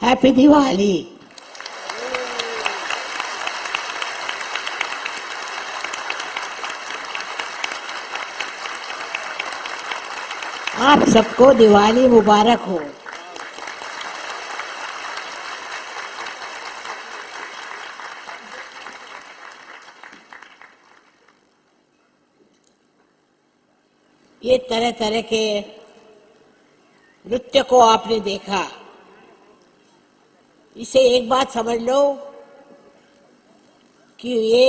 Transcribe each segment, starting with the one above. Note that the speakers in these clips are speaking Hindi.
हैप्पी दिवाली। आप सबको दिवाली मुबारक हो। ये तरह तरह के नृत्य को आपने देखा, इसे एक बात समझ लो कि ये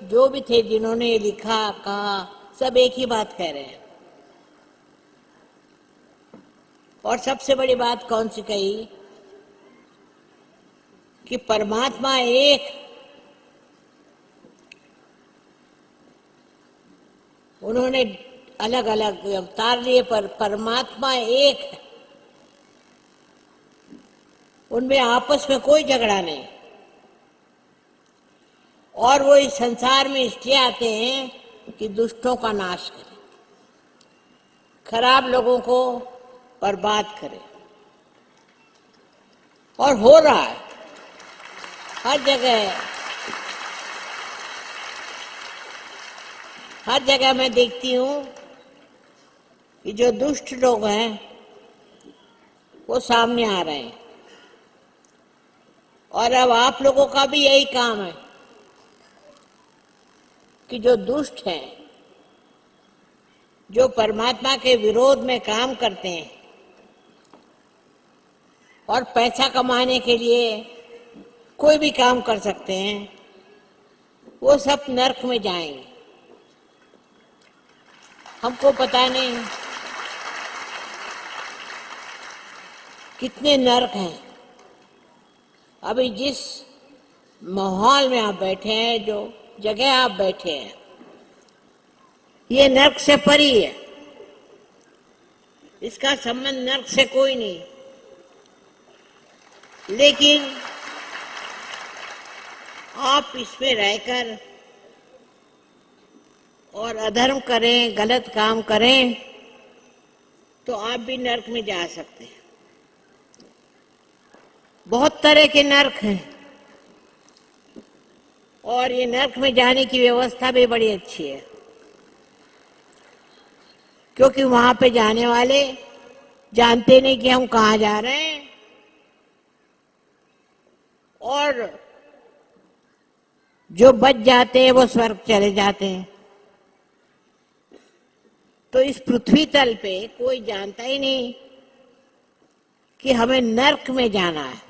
जो भी थे जिन्होंने लिखा कहा, सब एक ही बात कह रहे हैं। और सबसे बड़ी बात कौन सी कही कि परमात्मा एक, उन्होंने अलग अलग अवतार लिए पर परमात्मा एक है, उनमें आपस में कोई झगड़ा नहीं। और वो इस संसार में इसलिए आते हैं कि दुष्टों का नाश करें, खराब लोगों को बर्बाद करें। और हो रहा है हर जगह। हर जगह मैं देखती हूँ कि जो दुष्ट लोग हैं वो सामने आ रहे हैं। और अब आप लोगों का भी यही काम है कि जो दुष्ट हैं, जो परमात्मा के विरोध में काम करते हैं और पैसा कमाने के लिए कोई भी काम कर सकते हैं, वो सब नरक में जाएंगे। हमको पता नहीं कितने नरक हैं। अभी जिस माहौल में आप बैठे हैं, जो जगह आप बैठे हैं, ये नरक से परी है। इसका संबंध नरक से कोई नहीं। लेकिन आप इसमें रहकर और अधर्म करें, गलत काम करें, तो आप भी नरक में जा सकते हैं। बहुत तरह के नरक हैं और ये नरक में जाने की व्यवस्था भी बड़ी अच्छी है, क्योंकि वहां पे जाने वाले जानते नहीं कि हम कहाँ जा रहे हैं। और जो बच जाते हैं वो स्वर्ग चले जाते हैं। तो इस पृथ्वी तल पे कोई जानता ही नहीं कि हमें नरक में जाना है।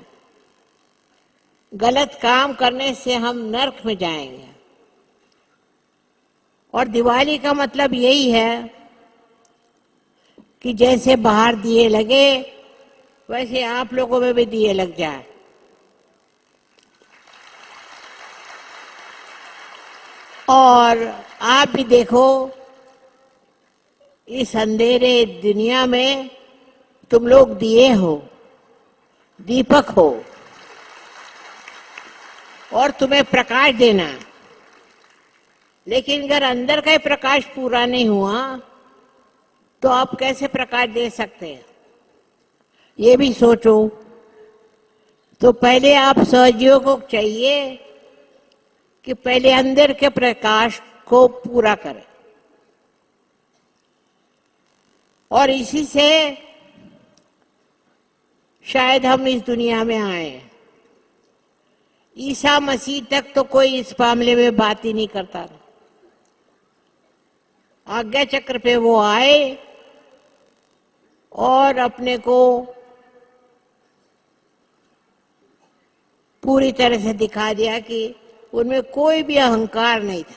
गलत काम करने से हम नरक में जाएंगे। और दिवाली का मतलब यही है कि जैसे बाहर दिए लगे वैसे आप लोगों में भी दिए लग जाए। और आप भी देखो, इस अंधेरे दुनिया में तुम लोग दिए हो, दीपक हो, और तुम्हें प्रकाश देना। लेकिन अगर अंदर का ही प्रकाश पूरा नहीं हुआ तो आप कैसे प्रकाश दे सकते हैं, ये भी सोचो। तो पहले आप सहयोगियों को चाहिए कि पहले अंदर के प्रकाश को पूरा करें। और इसी से शायद हम इस दुनिया में आए। ईसा मसीह तक तो कोई इस मामले में बात ही नहीं करता। आज्ञा चक्र पे वो आए और अपने को पूरी तरह से दिखा दिया कि उनमें कोई भी अहंकार नहीं था।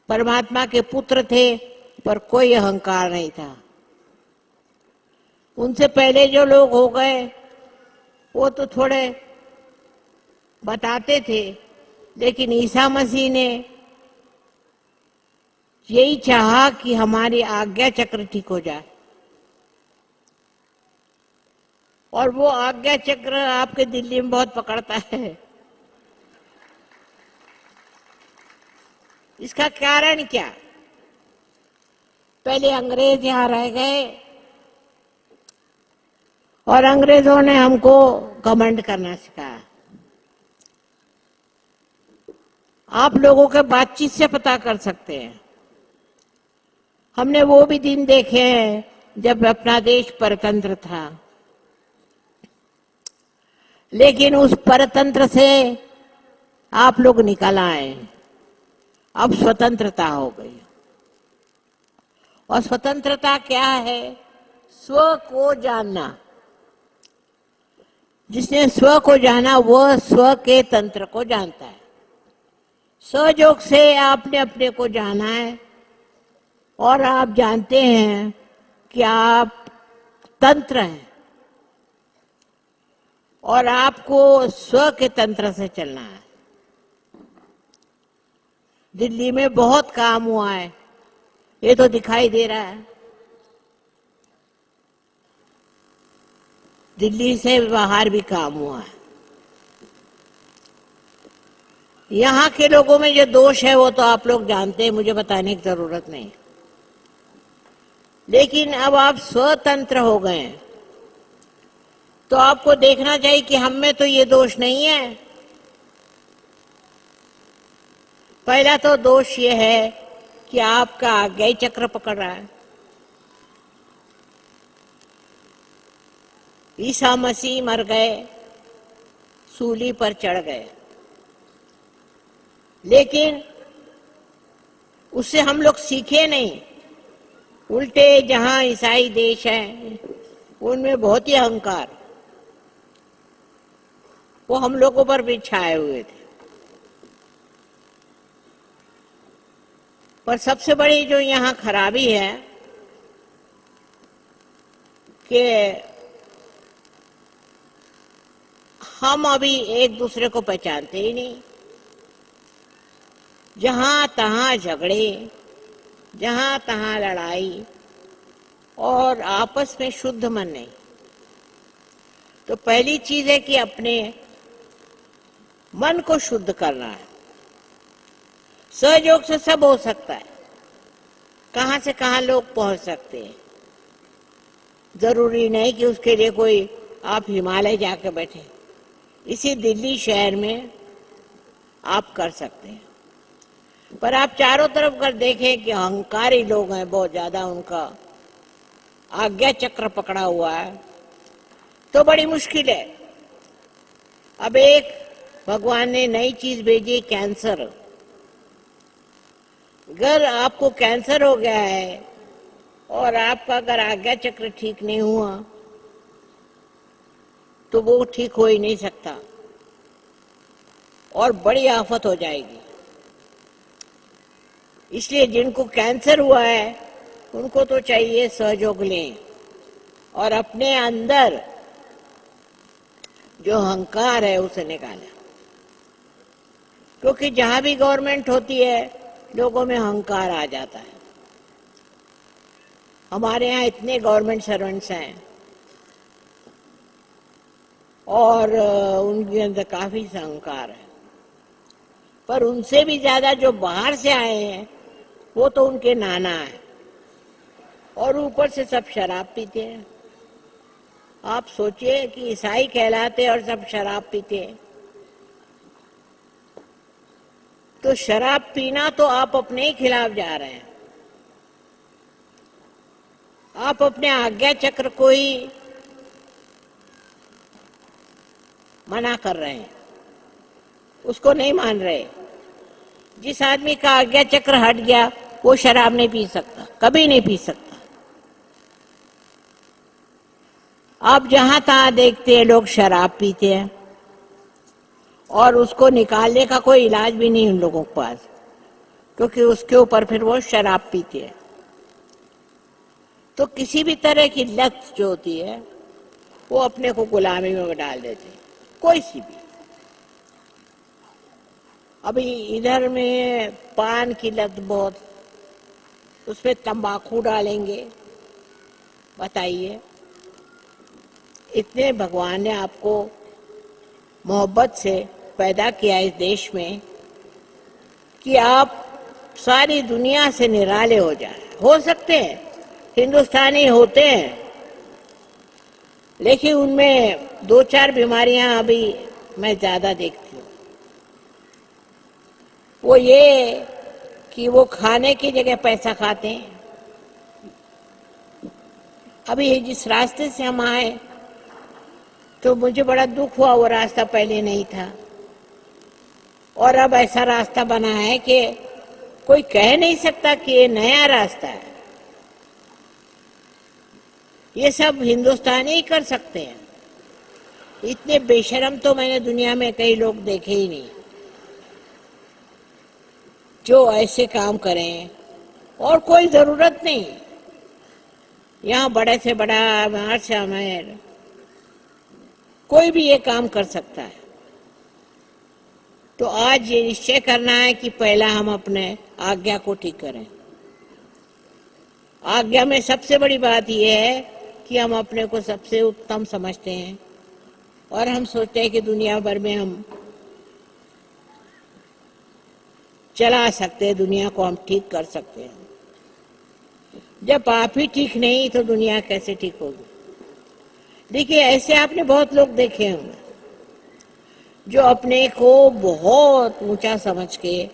परमात्मा के पुत्र थे पर कोई अहंकार नहीं था। उनसे पहले जो लोग हो गए वो तो थोड़े बताते थे, लेकिन ईसा मसीह ने यही चाहा कि हमारी आज्ञा चक्र ठीक हो जाए। और वो आज्ञा चक्र आपके दिल्ली में बहुत पकड़ता है। इसका कारण क्या? पहले अंग्रेज यहाँ रह गए और अंग्रेजों ने हमको घमंड करना सिखाया। आप लोगों के बातचीत से पता कर सकते हैं। हमने वो भी दिन देखे हैं जब अपना देश परतंत्र था, लेकिन उस परतंत्र से आप लोग निकल आए। अब स्वतंत्रता हो गई। और स्वतंत्रता क्या है? स्व को जानना। जिसने स्व को जाना वह स्व के तंत्र को जानता है। सहयोग से आपने अपने को जाना है और आप जानते हैं कि आप तंत्र हैं और आपको स्व के तंत्र से चलना है। दिल्ली में बहुत काम हुआ है, ये तो दिखाई दे रहा है। दिल्ली से बाहर भी काम हुआ है। यहाँ के लोगों में जो दोष है वो तो आप लोग जानते हैं, मुझे बताने की जरूरत नहीं। लेकिन अब आप स्वतंत्र हो गए तो आपको देखना चाहिए कि हम में तो ये दोष नहीं है। पहला तो दोष ये है कि आपका आज्ञाई चक्र पकड़ रहा है। ईसा मसीह मर गए, सूली पर चढ़ गए, लेकिन उससे हम लोग सीखे नहीं। उल्टे जहां ईसाई देश है उनमें बहुत ही अहंकार, वो हम लोगों पर भी छाए हुए थे। पर सबसे बड़ी जो यहाँ खराबी है कि हम अभी एक दूसरे को पहचानते ही नहीं। जहां तहां झगड़े, जहां तहां लड़ाई और आपस में शुद्ध मन नहीं। तो पहली चीज है कि अपने मन को शुद्ध करना है। सहयोग से सब हो सकता है। कहां से कहां लोग पहुंच सकते हैं। जरूरी नहीं कि उसके लिए कोई आप हिमालय जाके बैठे। इसी दिल्ली शहर में आप कर सकते हैं। पर आप चारों तरफ कर देखें कि अहंकारी लोग हैं बहुत ज्यादा, उनका आज्ञा चक्र पकड़ा हुआ है, तो बड़ी मुश्किल है। अब एक भगवान ने नई चीज भेजी, कैंसर। अगर आपको कैंसर हो गया है और आपका अगर आज्ञा चक्र ठीक नहीं हुआ तो वो ठीक हो ही नहीं सकता और बड़ी आफत हो जाएगी। इसलिए जिनको कैंसर हुआ है उनको तो चाहिए सहयोग लें और अपने अंदर जो अहंकार है उसे निकालें। क्योंकि जहां भी गवर्नमेंट होती है लोगों में अहंकार आ जाता है। हमारे यहाँ इतने गवर्नमेंट सर्वेंट्स हैं और उनके अंदर काफी अहंकार है। पर उनसे भी ज्यादा जो बाहर से आए हैं वो तो उनके नाना है और ऊपर से सब शराब पीते हैं। आप सोचिए कि ईसाई कहलाते और सब शराब पीते हैं। तो शराब पीना तो आप अपने ही खिलाफ जा रहे हैं। आप अपने आज्ञा चक्र को ही मना कर रहे हैं, उसको नहीं मान रहे। जिस आदमी का आज्ञा चक्र हट गया वो शराब नहीं पी सकता, कभी नहीं पी सकता। आप जहां तहां देखते हैं लोग शराब पीते हैं और उसको निकालने का कोई इलाज भी नहीं उन लोगों के पास, क्योंकि उसके ऊपर फिर वो शराब पीते हैं। तो किसी भी तरह की लत जो होती है वो अपने को गुलामी में डाल देते हैं, कोई सी भी। अभी इधर में पान की लत बहुत, उसमें तंबाकू डालेंगे। बताइए, इतने भगवान ने आपको मोहब्बत से पैदा किया इस देश में कि आप सारी दुनिया से निराले हो जाए। हो सकते हैं, हिंदुस्तानी होते हैं, लेकिन उनमें दो चार बीमारियां अभी मैं ज्यादा देखती हूँ। वो ये कि वो खाने की जगह पैसा खाते हैं। अभी जिस रास्ते से हम आए तो मुझे बड़ा दुख हुआ, वो रास्ता पहले नहीं था और अब ऐसा रास्ता बना है कि कोई कह नहीं सकता कि ये नया रास्ता है। ये सब हिंदुस्तानी ही कर सकते हैं। इतने बेशरम तो मैंने दुनिया में कई लोग देखे ही नहीं जो ऐसे काम करें। और कोई जरूरत नहीं, यहाँ बड़े से बड़ा अमीर से अमीर कोई भी ये काम कर सकता है। तो आज ये निश्चय करना है कि पहला हम अपने आज्ञा को ठीक करें। आज्ञा में सबसे बड़ी बात यह है कि हम अपने को सबसे उत्तम समझते हैं और हम सोचते हैं कि दुनिया भर में हम चला सकते हैं, दुनिया को हम ठीक कर सकते हैं। जब आप ही ठीक नहीं तो दुनिया कैसे ठीक होगी? देखिए, ऐसे आपने बहुत लोग देखे होंगे जो अपने को बहुत ऊंचा समझ के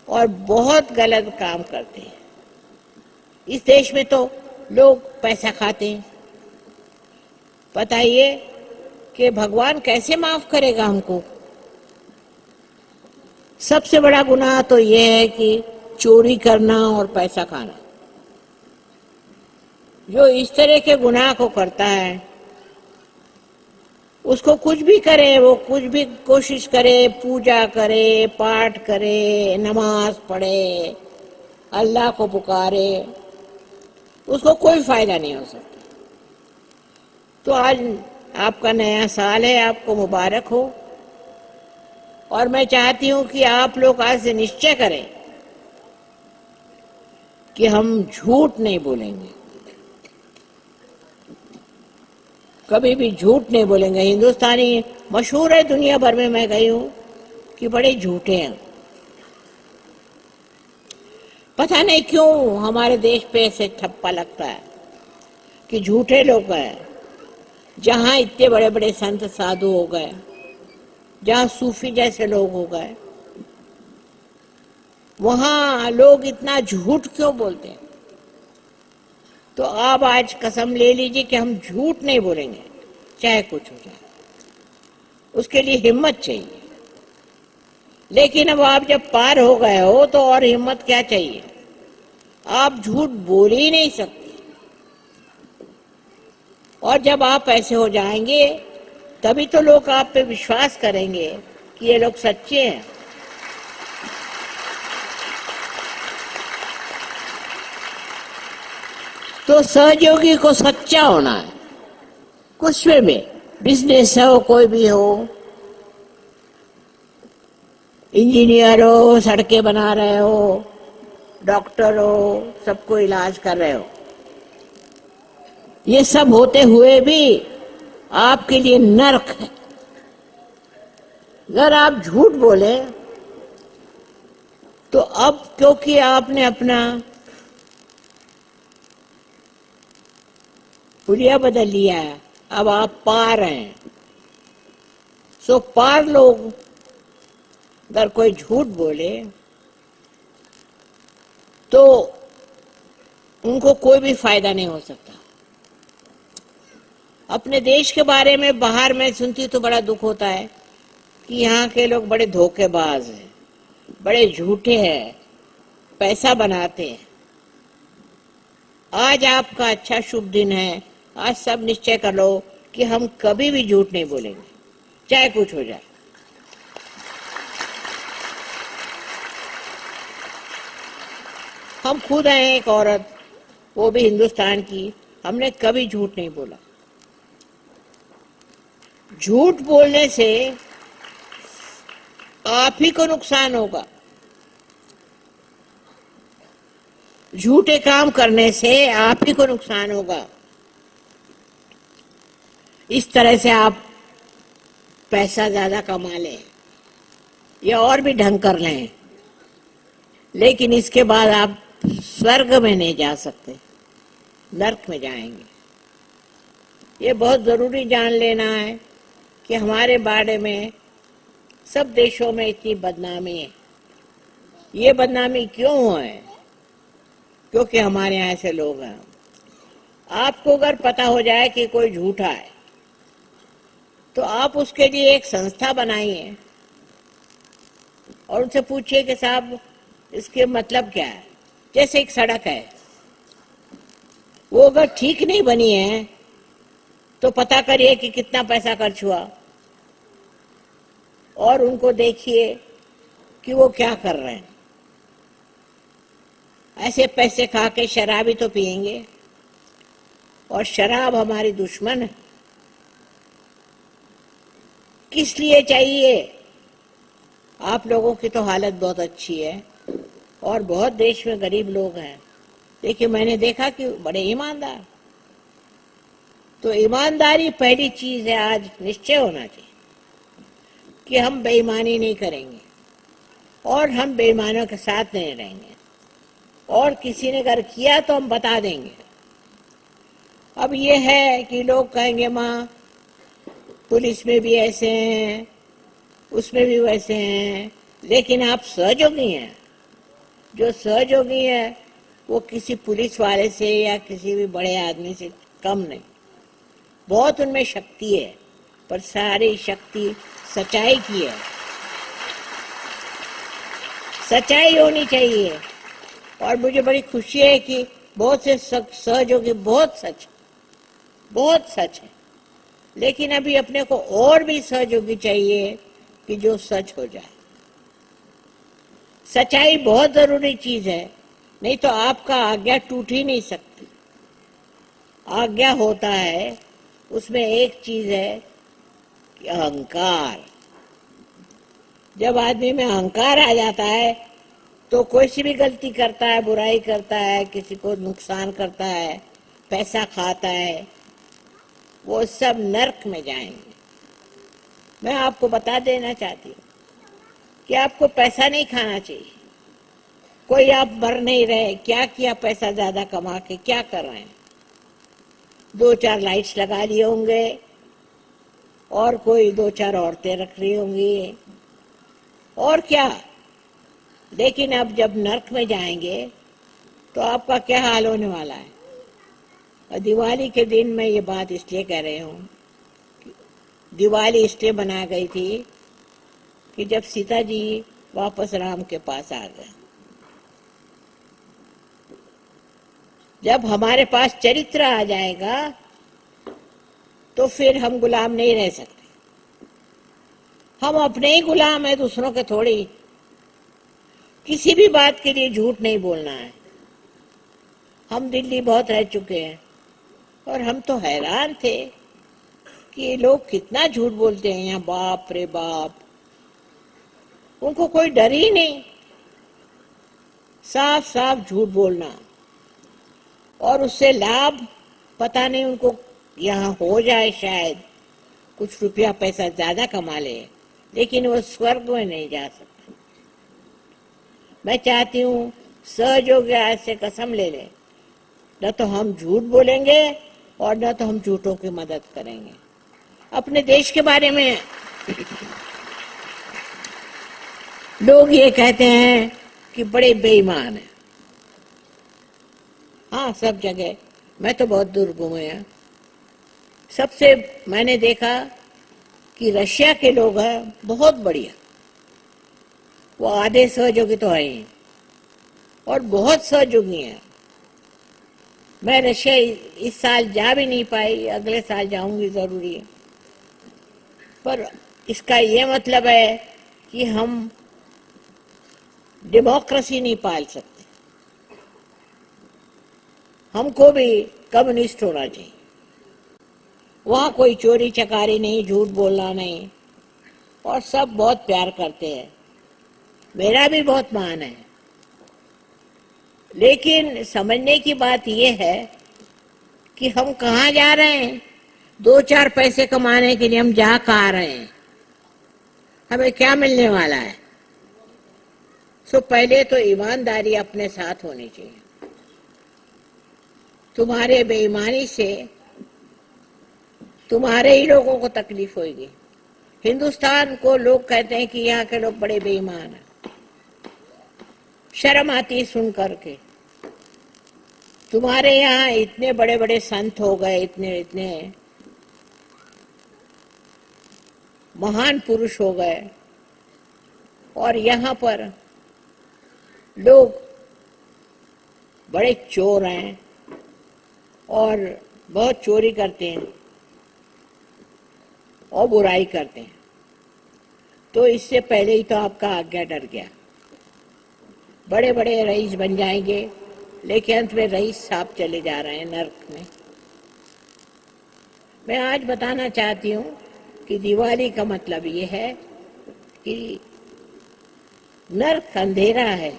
और बहुत गलत काम करते हैं। इस देश में तो लोग पैसा खाते हैं। बताइए कि भगवान कैसे माफ करेगा हमको? सबसे बड़ा गुनाह तो यह है कि चोरी करना और पैसा खाना। जो इस तरह के गुनाह को करता है उसको कुछ भी करे, वो कुछ भी कोशिश करे, पूजा करे, पाठ करे, नमाज पढ़े, अल्लाह को पुकारे, उसको कोई फायदा नहीं हो सकता। तो आज आपका नया साल है, आपको मुबारक हो। और मैं चाहती हूं कि आप लोग आज से निश्चय करें कि हम झूठ नहीं बोलेंगे, कभी भी झूठ नहीं बोलेंगे। हिंदुस्तानी मशहूर है दुनिया भर में, मैं गई हूं कि बड़े झूठे हैं। पता नहीं क्यों हमारे देश पे ऐसे ठप्पा लगता है कि झूठे लोग हैं। जहां इतने बड़े बड़े संत साधु हो गए, जहां सूफी जैसे लोग हो गए, वहां लोग इतना झूठ क्यों बोलते हैं? तो आप आज कसम ले लीजिए कि हम झूठ नहीं बोलेंगे, चाहे कुछ हो जाए। उसके लिए हिम्मत चाहिए। लेकिन अब आप जब पार हो गए हो तो और हिम्मत क्या चाहिए? आप झूठ बोल ही नहीं सकते। और जब आप ऐसे हो जाएंगे तभी तो लोग आप पे विश्वास करेंगे कि ये लोग सच्चे हैं। तो सहयोगी को सच्चा होना है, कुछ में भी, बिजनेस हो, कोई भी हो, इंजीनियर हो, सड़कें बना रहे हो, डॉक्टर हो, सबको इलाज कर रहे हो, ये सब होते हुए भी आपके लिए नरक है। अगर आप झूठ बोले तो अब क्योंकि आपने अपना हुलिया बदल लिया है, अब आप पार हैं। सो पार लोग अगर कोई झूठ बोले तो उनको कोई भी फायदा नहीं हो सकता। अपने देश के बारे में बाहर में सुनती तो बड़ा दुख होता है कि यहाँ के लोग बड़े धोखेबाज हैं, बड़े झूठे हैं, पैसा बनाते हैं। आज आपका अच्छा शुभ दिन है। आज सब निश्चय कर लो कि हम कभी भी झूठ नहीं बोलेंगे, चाहे कुछ हो जाए। हम खुद हैं एक औरत, वो भी हिंदुस्तान की, हमने कभी झूठ नहीं बोला। झूठ बोलने से आप ही को नुकसान होगा। झूठे काम करने से आप ही को नुकसान होगा। इस तरह से आप पैसा ज्यादा कमा लें या और भी ढंग कर लें, लेकिन इसके बाद आप स्वर्ग में नहीं जा सकते, नर्क में जाएंगे। ये बहुत ज़रूरी जान लेना है कि हमारे बारे में सब देशों में इतनी बदनामी है। ये बदनामी क्यों है? क्योंकि हमारे यहाँ ऐसे लोग हैं। आपको अगर पता हो जाए कि कोई झूठा है तो आप उसके लिए एक संस्था बनाइए और उनसे पूछिए कि साहब इसके मतलब क्या है। जैसे एक सड़क है, वो अगर ठीक नहीं बनी है तो पता करिए कि कितना पैसा खर्च हुआ और उनको देखिए कि वो क्या कर रहे हैं। ऐसे पैसे खा के शराबी तो पिएंगे, और शराब हमारी दुश्मन है। किस लिए चाहिए? आप लोगों की तो हालत बहुत अच्छी है और बहुत देश में गरीब लोग हैं, लेकिन मैंने देखा कि बड़े ईमानदार। तो ईमानदारी पहली चीज है। आज निश्चय होना चाहिए कि हम बेईमानी नहीं करेंगे और हम बेईमानों के साथ नहीं रहेंगे, और किसी ने अगर किया तो हम बता देंगे। अब ये है कि लोग कहेंगे माँ पुलिस में भी ऐसे हैं, उसमें भी वैसे हैं, लेकिन आप सहयोगी हैं। जो सहयोगी है वो किसी पुलिस वाले से या किसी भी बड़े आदमी से कम नहीं। बहुत उनमें शक्ति है, पर सारी शक्ति सच्चाई की है। सच्चाई होनी चाहिए। और मुझे बड़ी खुशी है कि बहुत से सहयोगी बहुत सच है, लेकिन अभी अपने को और भी सहयोगी चाहिए कि जो सच हो जाए। सच्चाई बहुत जरूरी चीज है, नहीं तो आपका आज्ञा टूट ही नहीं सकती। आज्ञा होता है, उसमें एक चीज है कि अहंकार। जब आदमी में अहंकार आ जाता है तो कोई सी भी गलती करता है, बुराई करता है, किसी को नुकसान करता है, पैसा खाता है, वो सब नर्क में जाएंगे। मैं आपको बता देना चाहती हूँ कि आपको पैसा नहीं खाना चाहिए। कोई आप मर नहीं रहे, क्या किया पैसा ज्यादा कमा के, क्या कर रहे हैं? 2-4 लाइट्स लगा लिए होंगे और कोई 2-4 औरतें रख रही होंगी, और क्या। लेकिन अब जब नर्क में जाएंगे तो आपका क्या हाल होने वाला है? और दिवाली के दिन मैं ये बात इसलिए कह रही हूँ, दिवाली इसलिए बनाई गई थी कि जब सीता जी वापस राम के पास आ गए। जब हमारे पास चरित्र आ जाएगा तो फिर हम गुलाम नहीं रह सकते। हम अपने ही गुलाम हैं, दूसरों के थोड़ी। किसी भी बात के लिए झूठ नहीं बोलना है। हम दिल्ली बहुत रह चुके हैं और हम तो हैरान थे कि ये लोग कितना झूठ बोलते हैं यहाँ। बाप रे बाप, उनको कोई डर ही नहीं। साफ साफ झूठ बोलना, और उससे लाभ पता नहीं उनको यहाँ हो जाए, शायद कुछ रुपया पैसा ज्यादा कमा ले, लेकिन वो स्वर्ग में नहीं जा सकते। मैं चाहती हूँ सहयोग आज से कसम ले ले, न तो हम झूठ बोलेंगे और न तो हम झूठों की मदद करेंगे। अपने देश के बारे में लोग ये कहते हैं कि बड़े बेईमान है। हाँ, सब जगह। मैं तो बहुत दूर घूमे हैं। सबसे मैंने देखा कि रशिया के लोग हैं बहुत बढ़िया। वो आधे सहयोगी तो है ही, और बहुत सहयोगी हैं। मैं रशिया इस साल जा भी नहीं पाई, अगले साल जाऊंगी जरूरी। पर इसका ये मतलब है कि हम डेमोक्रेसी नहीं पाल सकते। हमको भी कम्युनिस्ट होना चाहिए। वहाँ कोई चोरी चकारी नहीं, झूठ बोलना नहीं, और सब बहुत प्यार करते हैं। मेरा भी बहुत मान है। लेकिन समझने की बात यह है कि हम कहाँ जा रहे हैं। 2-4 पैसे कमाने के लिए हम जा कहाँ रहे हैं? हमें क्या मिलने वाला है? पहले तो ईमानदारी अपने साथ होनी चाहिए। तुम्हारे बेईमानी से तुम्हारे ही लोगों को तकलीफ होगी। हिंदुस्तान को लोग कहते हैं कि यहाँ के लोग बड़े बेईमान हैं, शर्म आती है सुन करके। तुम्हारे यहाँ इतने बड़े बड़े संत हो गए, इतने इतने महान पुरुष हो गए, और यहाँ पर लोग बड़े चोर हैं और बहुत चोरी करते हैं और बुराई करते हैं। तो इससे पहले ही तो आपका आज्ञा डर गया। बड़े बड़े रईस बन जाएंगे, लेकिन अंत में रईस साहब चले जा रहे हैं नर्क में। मैं आज बताना चाहती हूँ कि दिवाली का मतलब ये है कि नर्क अंधेरा है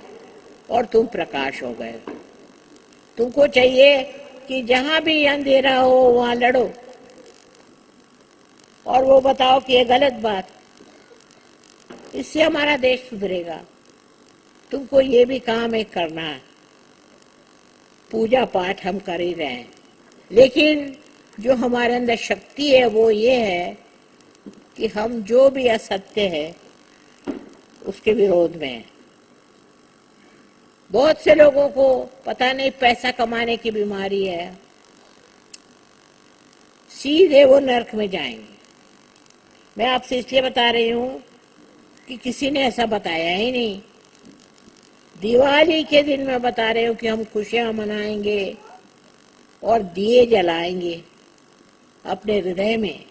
और तुम प्रकाश हो गए। तुमको चाहिए कि जहां भी अंधेरा हो वहां लड़ो और वो बताओ कि ये गलत बात, इससे हमारा देश सुधरेगा। तुमको ये भी काम एक करना है। पूजा पाठ हम कर ही रहे हैं, लेकिन जो हमारे अंदर शक्ति है वो ये है कि हम जो भी असत्य है उसके विरोध में हैं। बहुत से लोगों को पता नहीं पैसा कमाने की बीमारी है, सीधे वो नर्क में जाएंगे। मैं आपसे इसलिए बता रही हूँ कि किसी ने ऐसा बताया ही नहीं। दिवाली के दिन मैं बता रही हूँ कि हम खुशियां मनाएंगे और दिए जलाएंगे अपने हृदय में।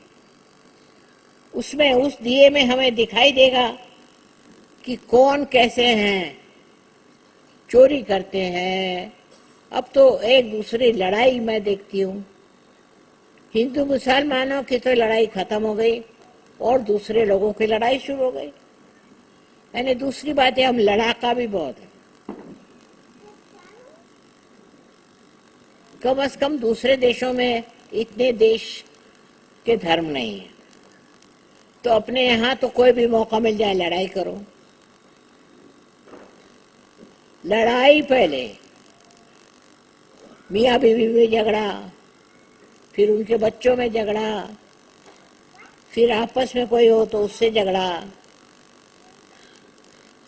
उसमें उस दिए में हमें दिखाई देगा कि कौन कैसे हैं, चोरी करते हैं। अब तो एक दूसरी लड़ाई मैं देखती हूँ, हिंदू मुसलमानों की तो लड़ाई खत्म हो गई और दूसरे लोगों की लड़ाई शुरू हो गई। यानी दूसरी बात है, हम लड़ाका भी बहुत है। कम से कम दूसरे देशों में इतने देश के धर्म नहीं है, तो अपने यहाँ तो कोई भी मौका मिल जाए लड़ाई करो। लड़ाई पहले मियाँ बीवी में झगड़ा, फिर उनके बच्चों में झगड़ा, फिर आपस में कोई हो तो उससे झगड़ा।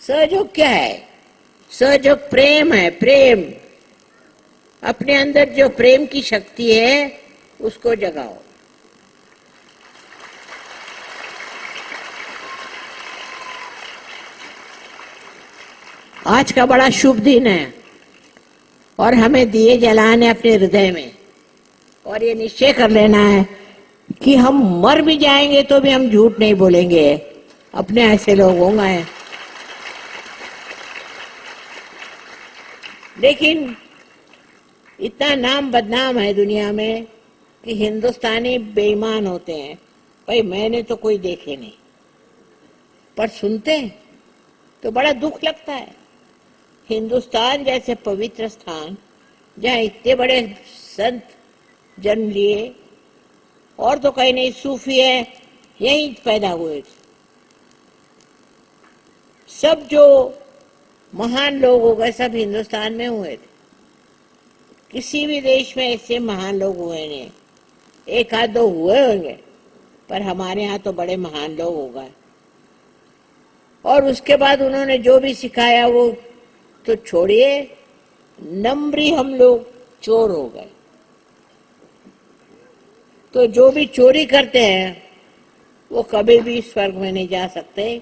सहयोग क्या है? सहयोग प्रेम है। प्रेम, अपने अंदर जो प्रेम की शक्ति है उसको जगाओ। आज का बड़ा शुभ दिन है और हमें दिए जलाने अपने हृदय में, और ये निश्चय कर लेना है कि हम मर भी जाएंगे तो भी हम झूठ नहीं बोलेंगे। अपने ऐसे लोग होंगे। लेकिन इतना नाम बदनाम है दुनिया में कि हिंदुस्तानी बेईमान होते हैं। भाई मैंने तो कोई देखे नहीं, पर सुनते हैं तो बड़ा दुख लगता है। हिंदुस्तान जैसे पवित्र स्थान, जहाँ इतने बड़े संत जन्म लिए, और तो कहीं नहीं, सूफी है यहीं पैदा हुए। सब जो महान लोग हो गए सब हिंदुस्तान में हुए थे। किसी भी देश में ऐसे महान लोग हुए नहीं, एक आध दो हुए होंगे, पर हमारे यहाँ तो बड़े महान लोग हो गए। और उसके बाद उन्होंने जो भी सिखाया वो तो छोड़िए, नम्री हम लोग चोर हो गए। तो जो भी चोरी करते हैं वो कभी भी स्वर्ग में नहीं जा सकते,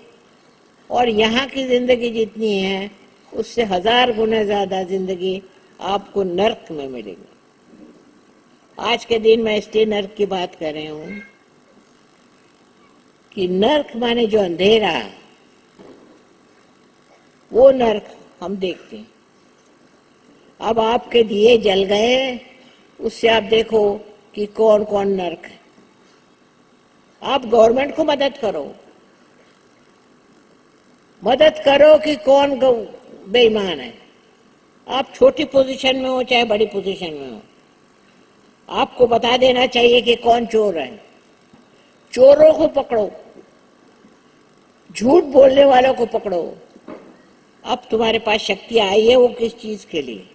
और यहाँ की जिंदगी जितनी है उससे 1000 गुना ज्यादा जिंदगी आपको नर्क में मिलेगी। आज के दिन मैं इसलिए नर्क की बात कर रही हूँ कि नर्क माने जो अंधेरा, वो नर्क हम देखते हैं। अब आपके दिए जल गए, उससे आप देखो कि कौन कौन नर्क है। आप गवर्नमेंट को मदद करो, मदद करो कि कौन बेईमान है। आप छोटी पोजीशन में हो चाहे बड़ी पोजीशन में हो, आपको बता देना चाहिए कि कौन चोर है। चोरों को पकड़ो, झूठ बोलने वालों को पकड़ो। अब तुम्हारे पास शक्ति आई है, वो किस चीज के लिए?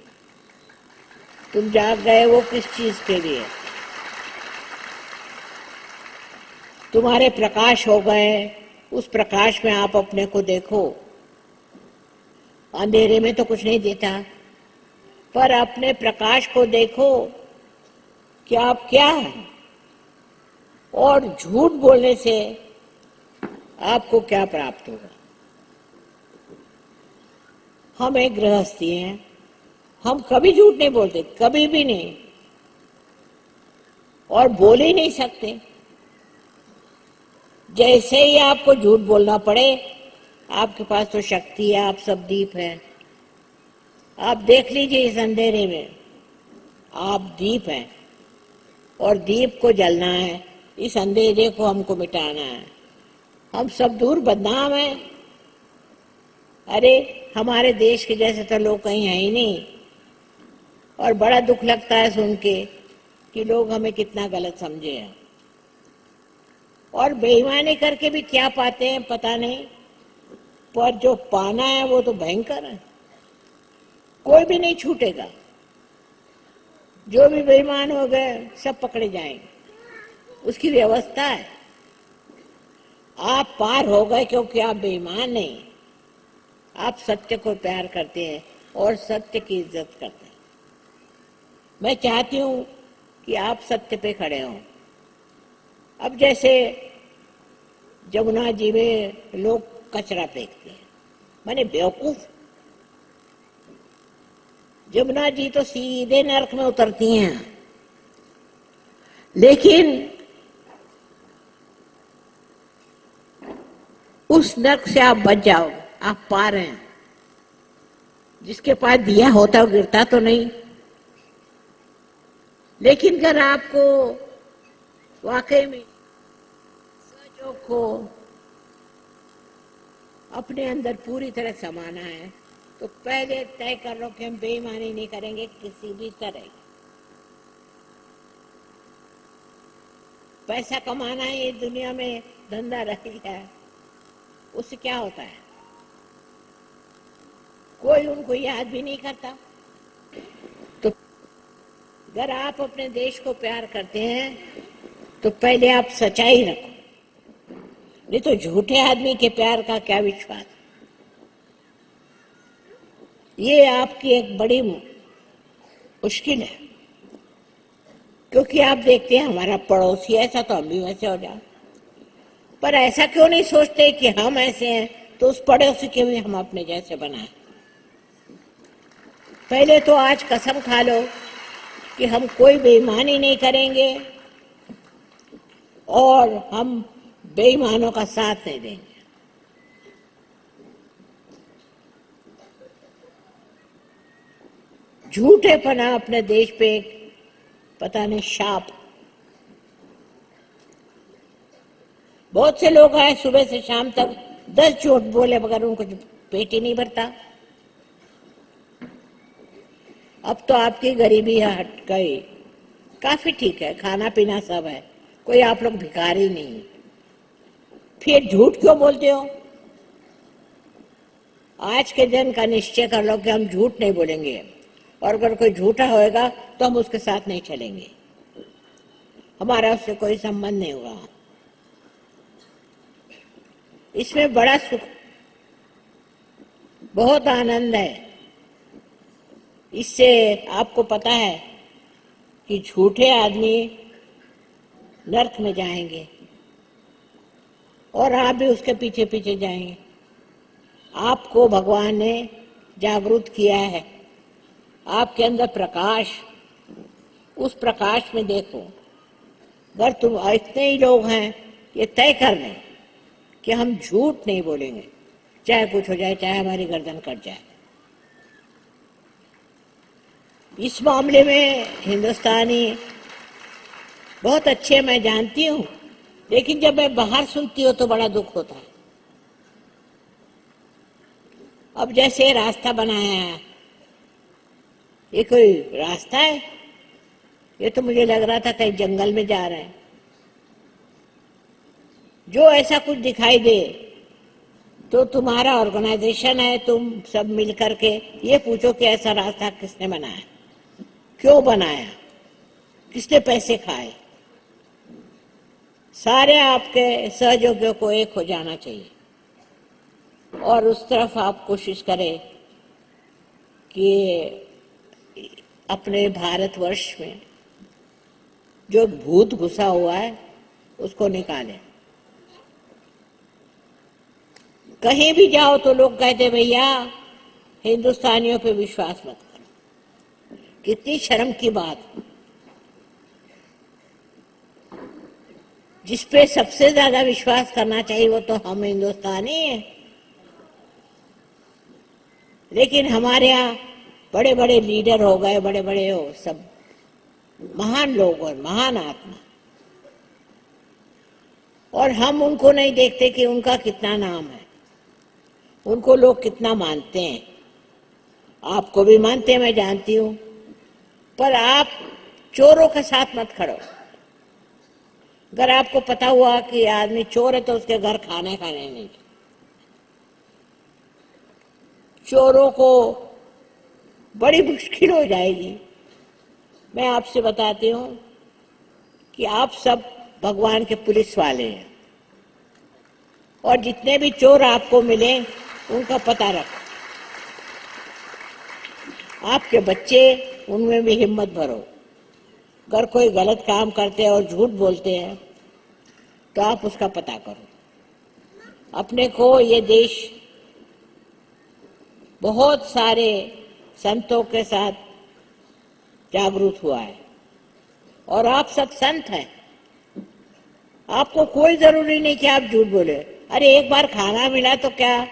तुम जाग गए, वो किस चीज के लिए? तुम्हारे प्रकाश हो गए, उस प्रकाश में आप अपने को देखो। अंधेरे में तो कुछ नहीं देता, पर अपने प्रकाश को देखो कि आप क्या हैं, और झूठ बोलने से आपको क्या प्राप्त होगा। हम एक गृहस्थी हैं, हम कभी झूठ नहीं बोलते, कभी भी नहीं, और बोल ही नहीं सकते। जैसे ही आपको झूठ बोलना पड़े, आपके पास तो शक्ति है, आप सब दीप हैं। आप देख लीजिए इस अंधेरे में, आप दीप हैं, और दीप को जलना है, इस अंधेरे को हमको मिटाना है। हम सब दूर बदनाम हैं। अरे हमारे देश के जैसे तो लोग कहीं हैं ही नहीं, और बड़ा दुख लगता है सुन के कि लोग हमें कितना गलत समझे हैं, और बेईमानी करके भी क्या पाते हैं पता नहीं, पर जो पाना है वो तो भयंकर है। कोई भी नहीं छूटेगा, जो भी बेईमान हो गए सब पकड़े जाएंगे, उसकी व्यवस्था है। आप पार हो गए क्योंकि आप बेईमान नहीं, आप सत्य को प्यार करते हैं और सत्य की इज्जत करते हैं। मैं चाहती हूं कि आप सत्य पे खड़े हों। अब जैसे जमुना जी में लोग कचरा फेंकते हैं, माने बेवकूफ। जमुना जी तो सीधे नरक में उतरती हैं, लेकिन उस नरक से आप बच जाओ, आप पार हैं। जिसके पास दिया होता वो गिरता तो नहीं, लेकिन अगर आपको वाकई में सजो को अपने अंदर पूरी तरह समाना है, तो पहले तय कर लो कि हम बेईमानी नहीं करेंगे किसी भी तरह की। पैसा कमाना है, ये दुनिया में धंधा रह गया है, उससे क्या होता है? कोई उनको याद भी नहीं करता। तो अगर आप अपने देश को प्यार करते हैं तो पहले आप सच्चाई रखो, नहीं तो झूठे आदमी के प्यार का क्या विश्वास। ये आपकी एक बड़ी मुश्किल है, क्योंकि आप देखते हैं हमारा पड़ोसी ऐसा तो हम भी वैसे हो जाए। पर ऐसा क्यों नहीं सोचते कि हम ऐसे हैं तो उस पड़ोसी के भी हम अपने जैसे बनाएं। पहले तो आज कसम खा लो कि हम कोई बेईमानी नहीं करेंगे और हम बेईमानों का साथ नहीं देंगे। झूठेपना अपने देश पे एक पता नहीं शाप। बहुत से लोग आए सुबह से शाम तक 10 झूठ बोले मगर उनको पेट ही नहीं भरता। अब तो आपकी गरीबी हट गई, काफी ठीक है, खाना पीना सब है, कोई आप लोग भिखारी नहीं। फिर झूठ क्यों बोलते हो? आज के दिन का निश्चय कर लो कि हम झूठ नहीं बोलेंगे, और अगर कोई झूठा होएगा तो हम उसके साथ नहीं चलेंगे, हमारा उससे कोई संबंध नहीं होगा। इसमें बड़ा सुख, बहुत आनंद है। इससे आपको पता है कि झूठे आदमी नरक में जाएंगे और आप भी उसके पीछे पीछे जाएंगे। आपको भगवान ने जागरूक किया है, आपके अंदर प्रकाश, उस प्रकाश में देखो। अगर तुम इतने ही लोग हैं ये तय कर लें कि हम झूठ नहीं बोलेंगे, चाहे कुछ हो जाए, चाहे हमारी गर्दन कट जाए। इस मामले में हिंदुस्तानी बहुत अच्छे मैं जानती हूँ, लेकिन जब मैं बाहर सुनती हूँ तो बड़ा दुख होता है। अब जैसे रास्ता बनाया है, ये कोई रास्ता है? ये तो मुझे लग रहा था कहीं जंगल में जा रहे हैं। जो ऐसा कुछ दिखाई दे तो तुम्हारा ऑर्गेनाइजेशन है, तुम सब मिल करके ये पूछो कि ऐसा रास्ता किसने बनाया, क्यों बनाया, किसने पैसे खाए। सारे आपके सहयोगियों को एक हो जाना चाहिए और उस तरफ आप कोशिश करें कि अपने भारतवर्ष में जो भूत घुसा हुआ है उसको निकालें। कहीं भी जाओ तो लोग कहते भैया हिंदुस्तानियों पे विश्वास मत करो। कितनी शर्म की बात। जिस पे सबसे ज्यादा विश्वास करना चाहिए वो तो हम हिंदुस्तानी हैं, लेकिन हमारे यहाँ बड़े बड़े लीडर हो गए, बड़े बड़े हो सब महान लोग और महान आत्मा, और हम उनको नहीं देखते कि उनका कितना नाम है, उनको लोग कितना मानते हैं। आपको भी मानते हैं, मैं जानती हूं, पर आप चोरों के साथ मत खड़ो। अगर आपको पता हुआ कि आदमी चोर है तो उसके घर खाने खाने नहीं। चोरों को बड़ी मुश्किल हो जाएगी। मैं आपसे बताती हूं कि आप सब भगवान के पुलिस वाले हैं और जितने भी चोर आपको मिले उनका पता रखो। आपके बच्चे, उनमें भी हिम्मत भरो। अगर कोई गलत काम करते हैं और झूठ बोलते हैं तो आप उसका पता करो। अपने को ये देश बहुत सारे संतों के साथ जागरूक हुआ है और आप सब संत हैं। आपको कोई जरूरी नहीं कि आप झूठ बोले। अरे एक बार खाना मिला तो क्या,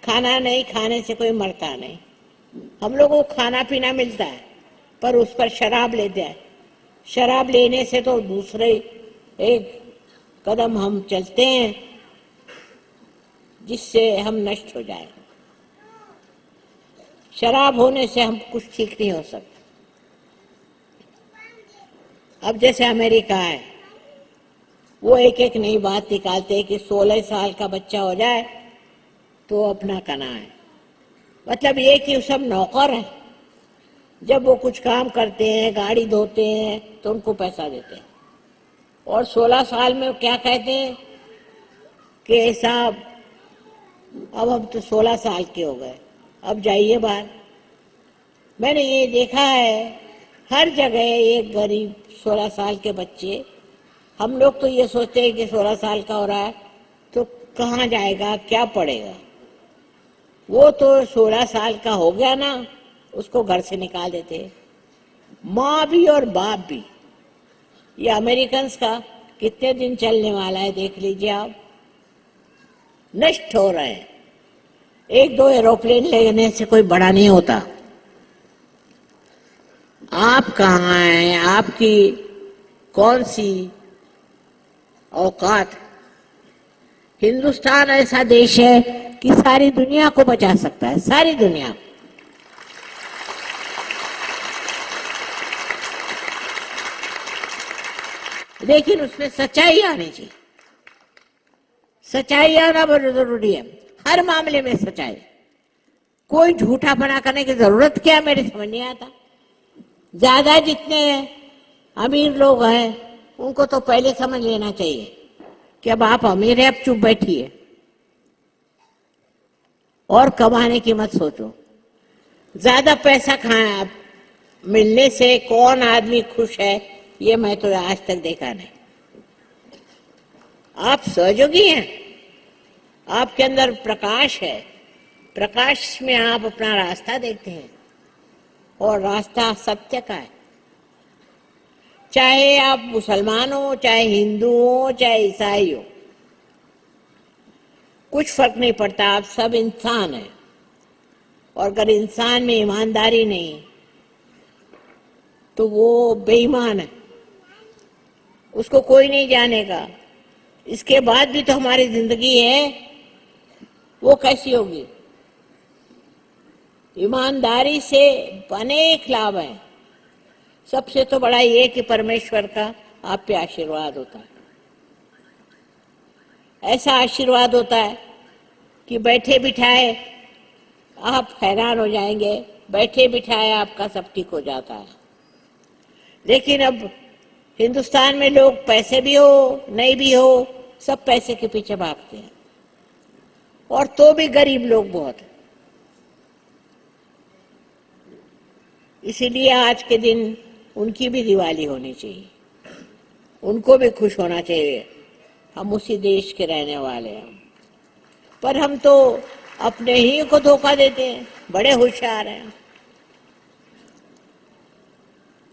खाना नहीं खाने से कोई मरता नहीं। हम लोगों को खाना पीना मिलता है पर उस पर शराब लेते हैं। शराब लेने से तो दूसरे एक कदम हम चलते हैं जिससे हम नष्ट हो जाए। शराब होने से हम कुछ ठीक नहीं हो सकता। अब जैसे अमेरिका है, वो एक एक नई बात निकालते हैं कि 16 साल का बच्चा हो जाए तो अपना कना है। मतलब ये कि सब नौकर है। जब वो कुछ काम करते हैं, गाड़ी धोते हैं, तो उनको पैसा देते हैं। और 16 साल में क्या कहते हैं कि साहब अब हम तो 16 साल के हो गए, अब जाइए बाहर। मैंने ये देखा है हर जगह एक गरीब 16 साल के बच्चे। हम लोग तो ये सोचते हैं कि 16 साल का हो रहा है तो कहाँ जाएगा, क्या पढ़ेगा। वो तो 16 साल का हो गया ना, उसको घर से निकाल देते। माँ भी और बाप भी। ये अमेरिकन्स का कितने दिन चलने वाला है देख लीजिए आप। नष्ट हो रहे हैं। एक दो एरोप्लेन लेने से कोई बड़ा नहीं होता। आप कहाँ हैं, आपकी कौन सी औकात। हिंदुस्तान ऐसा देश है कि सारी दुनिया को बचा सकता है, सारी दुनिया। लेकिन उसमें सच्चाई आनी चाहिए। सच्चाई आना बहुत जरूरी है, हर मामले में सच्चाई। कोई झूठापना करने की जरूरत क्या, मेरे समझ नहीं आता। ज्यादा जितने अमीर लोग हैं उनको तो पहले समझ लेना चाहिए कि अब आप अमीर हैं, अब चुप बैठिए और कमाने की मत सोचो। ज्यादा पैसा खाए मिलने से कौन आदमी खुश है, ये मैं तो आज तक देखा नहीं। आप सहयोगी हैं, आपके अंदर प्रकाश है, प्रकाश में आप अपना रास्ता देखते हैं और रास्ता सत्य का है। चाहे आप मुसलमान हो, चाहे हिंदू हो, चाहे ईसाई हो, कुछ फर्क नहीं पड़ता। आप सब इंसान हैं और अगर इंसान में ईमानदारी नहीं तो वो बेईमान है, उसको कोई नहीं जानेगा। इसके बाद भी तो हमारी जिंदगी है, वो कैसी होगी। ईमानदारी से अनेक लाभ हैं। सबसे तो बड़ा ये कि परमेश्वर का आप पे आशीर्वाद होता है। ऐसा आशीर्वाद होता है कि बैठे बिठाए आप हैरान हो जाएंगे, बैठे बिठाए आपका सब ठीक हो जाता है। लेकिन अब हिंदुस्तान में लोग पैसे भी हो नहीं भी हो सब पैसे के पीछे भागते हैं, और तो भी गरीब लोग बहुत हैं। इसीलिए आज के दिन उनकी भी दिवाली होनी चाहिए, उनको भी खुश होना चाहिए। हम उसी देश के रहने वाले हैं, पर हम तो अपने ही को धोखा देते हैं, बड़े होशियार हैं।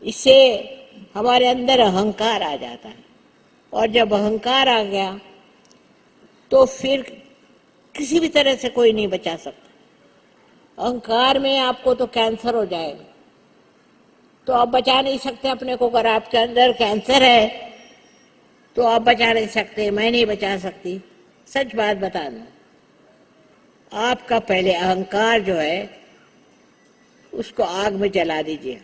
इससे हमारे अंदर अहंकार आ जाता है, और जब अहंकार आ गया तो फिर किसी भी तरह से कोई नहीं बचा सकता। अहंकार में आपको तो कैंसर हो जाएगा, तो आप बचा नहीं सकते अपने को। अगर आपके अंदर कैंसर है तो आप बचा नहीं सकते, मैं नहीं बचा सकती। सच बात बता दूं, आपका पहले अहंकार जो है उसको आग में जला दीजिए,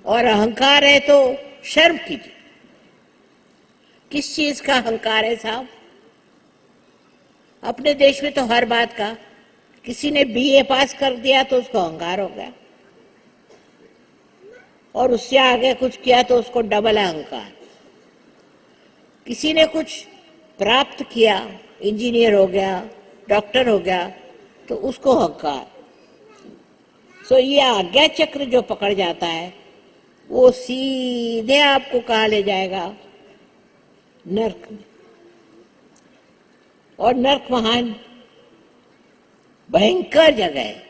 और अहंकार है तो शर्म कीजिए। किस चीज का अहंकार है साहब? अपने देश में तो हर बात का, किसी ने बीए पास कर दिया तो उसको अहंकार हो गया, और उससे आगे कुछ किया तो उसको डबल अहंकार। किसी ने कुछ प्राप्त किया, इंजीनियर हो गया, डॉक्टर हो गया, तो उसको अहंकार। सो ये आज्ञा चक्र जो पकड़ जाता है वो सीधे आपको कहाँ ले जाएगा? नर्क में। और नर्क महान भयंकर जगह है।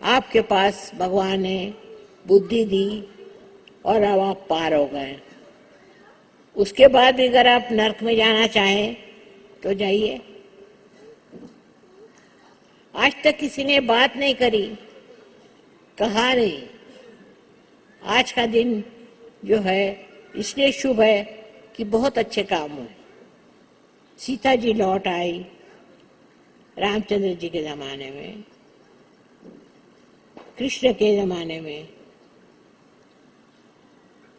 आपके पास भगवान ने बुद्धि दी और अब आप पार हो गए, उसके बाद भी अगर आप नर्क में जाना चाहें तो जाइए। आज तक किसी ने बात नहीं करी, कहा नहीं। आज का दिन जो है इसलिए शुभ है कि बहुत अच्छे काम हुए। सीता जी लौट आई रामचंद्र जी के जमाने में, कृष्ण के जमाने में,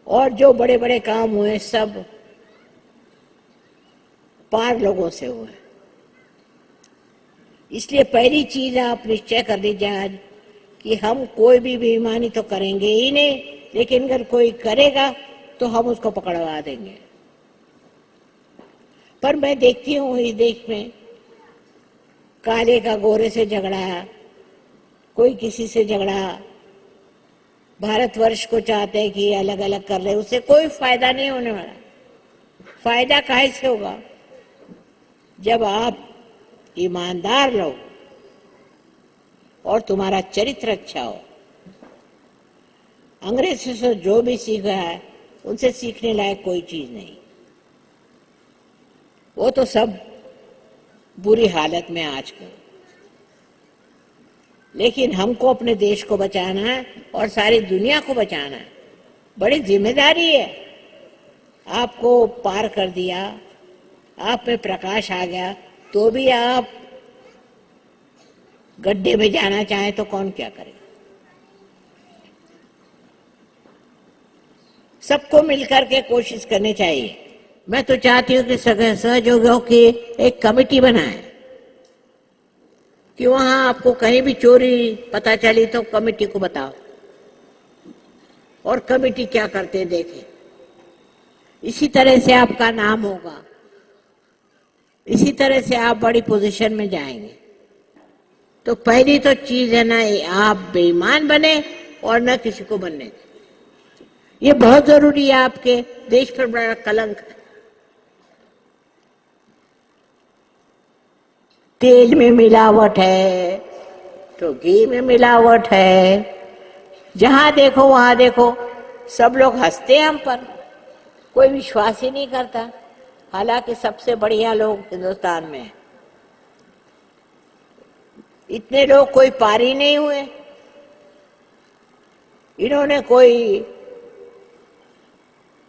और जो बड़े बड़े काम हुए सब पार लोगों से हुए। इसलिए पहली चीज आप निश्चय कर लीजिए आज कि हम कोई भी बेईमानी तो करेंगे ही नहीं, लेकिन अगर कोई करेगा तो हम उसको पकड़वा देंगे। पर मैं देखती हूँ इस देश में काले का गोरे से झगड़ा, कोई किसी से झगड़ा, भारतवर्ष को चाहते हैं कि अलग अलग कर ले, उससे कोई फायदा नहीं होने वाला। फायदा काहे से होगा? जब आप ईमानदार लोग और तुम्हारा चरित्र अच्छा हो। अंग्रेजों से जो भी सीखा है उनसे सीखने लायक कोई चीज नहीं, वो तो सब बुरी हालत में आजकल। लेकिन हमको अपने देश को बचाना है और सारी दुनिया को बचाना है, बड़ी जिम्मेदारी है। आपको पार कर दिया, आप में प्रकाश आ गया, तो भी आप गड्ढे में जाना चाहे तो कौन क्या करेगा? सबको मिलकर के कोशिश करनी चाहिए। मैं तो चाहती हूँ कि सहयोगियों की एक कमेटी बनाए कि वहां आपको कहीं भी चोरी पता चली तो कमेटी को बताओ, और कमेटी क्या करते देखें। इसी तरह से आपका नाम होगा, इसी तरह से आप बड़ी पोजीशन में जाएंगे। तो पहली तो चीज है ना, आप बेईमान बने और न किसी को बनने दें। ये बहुत जरूरी है, आपके देश पर बड़ा कलंक है। तेल में मिलावट है तो घी में मिलावट है, जहां देखो वहां देखो सब लोग हंसते हैं हम पर, कोई विश्वास ही नहीं करता। हालांकि सबसे बढ़िया लोग हिंदुस्तान में हैं। इतने लोग कोई पार ही नहीं हुए, इन्होंने कोई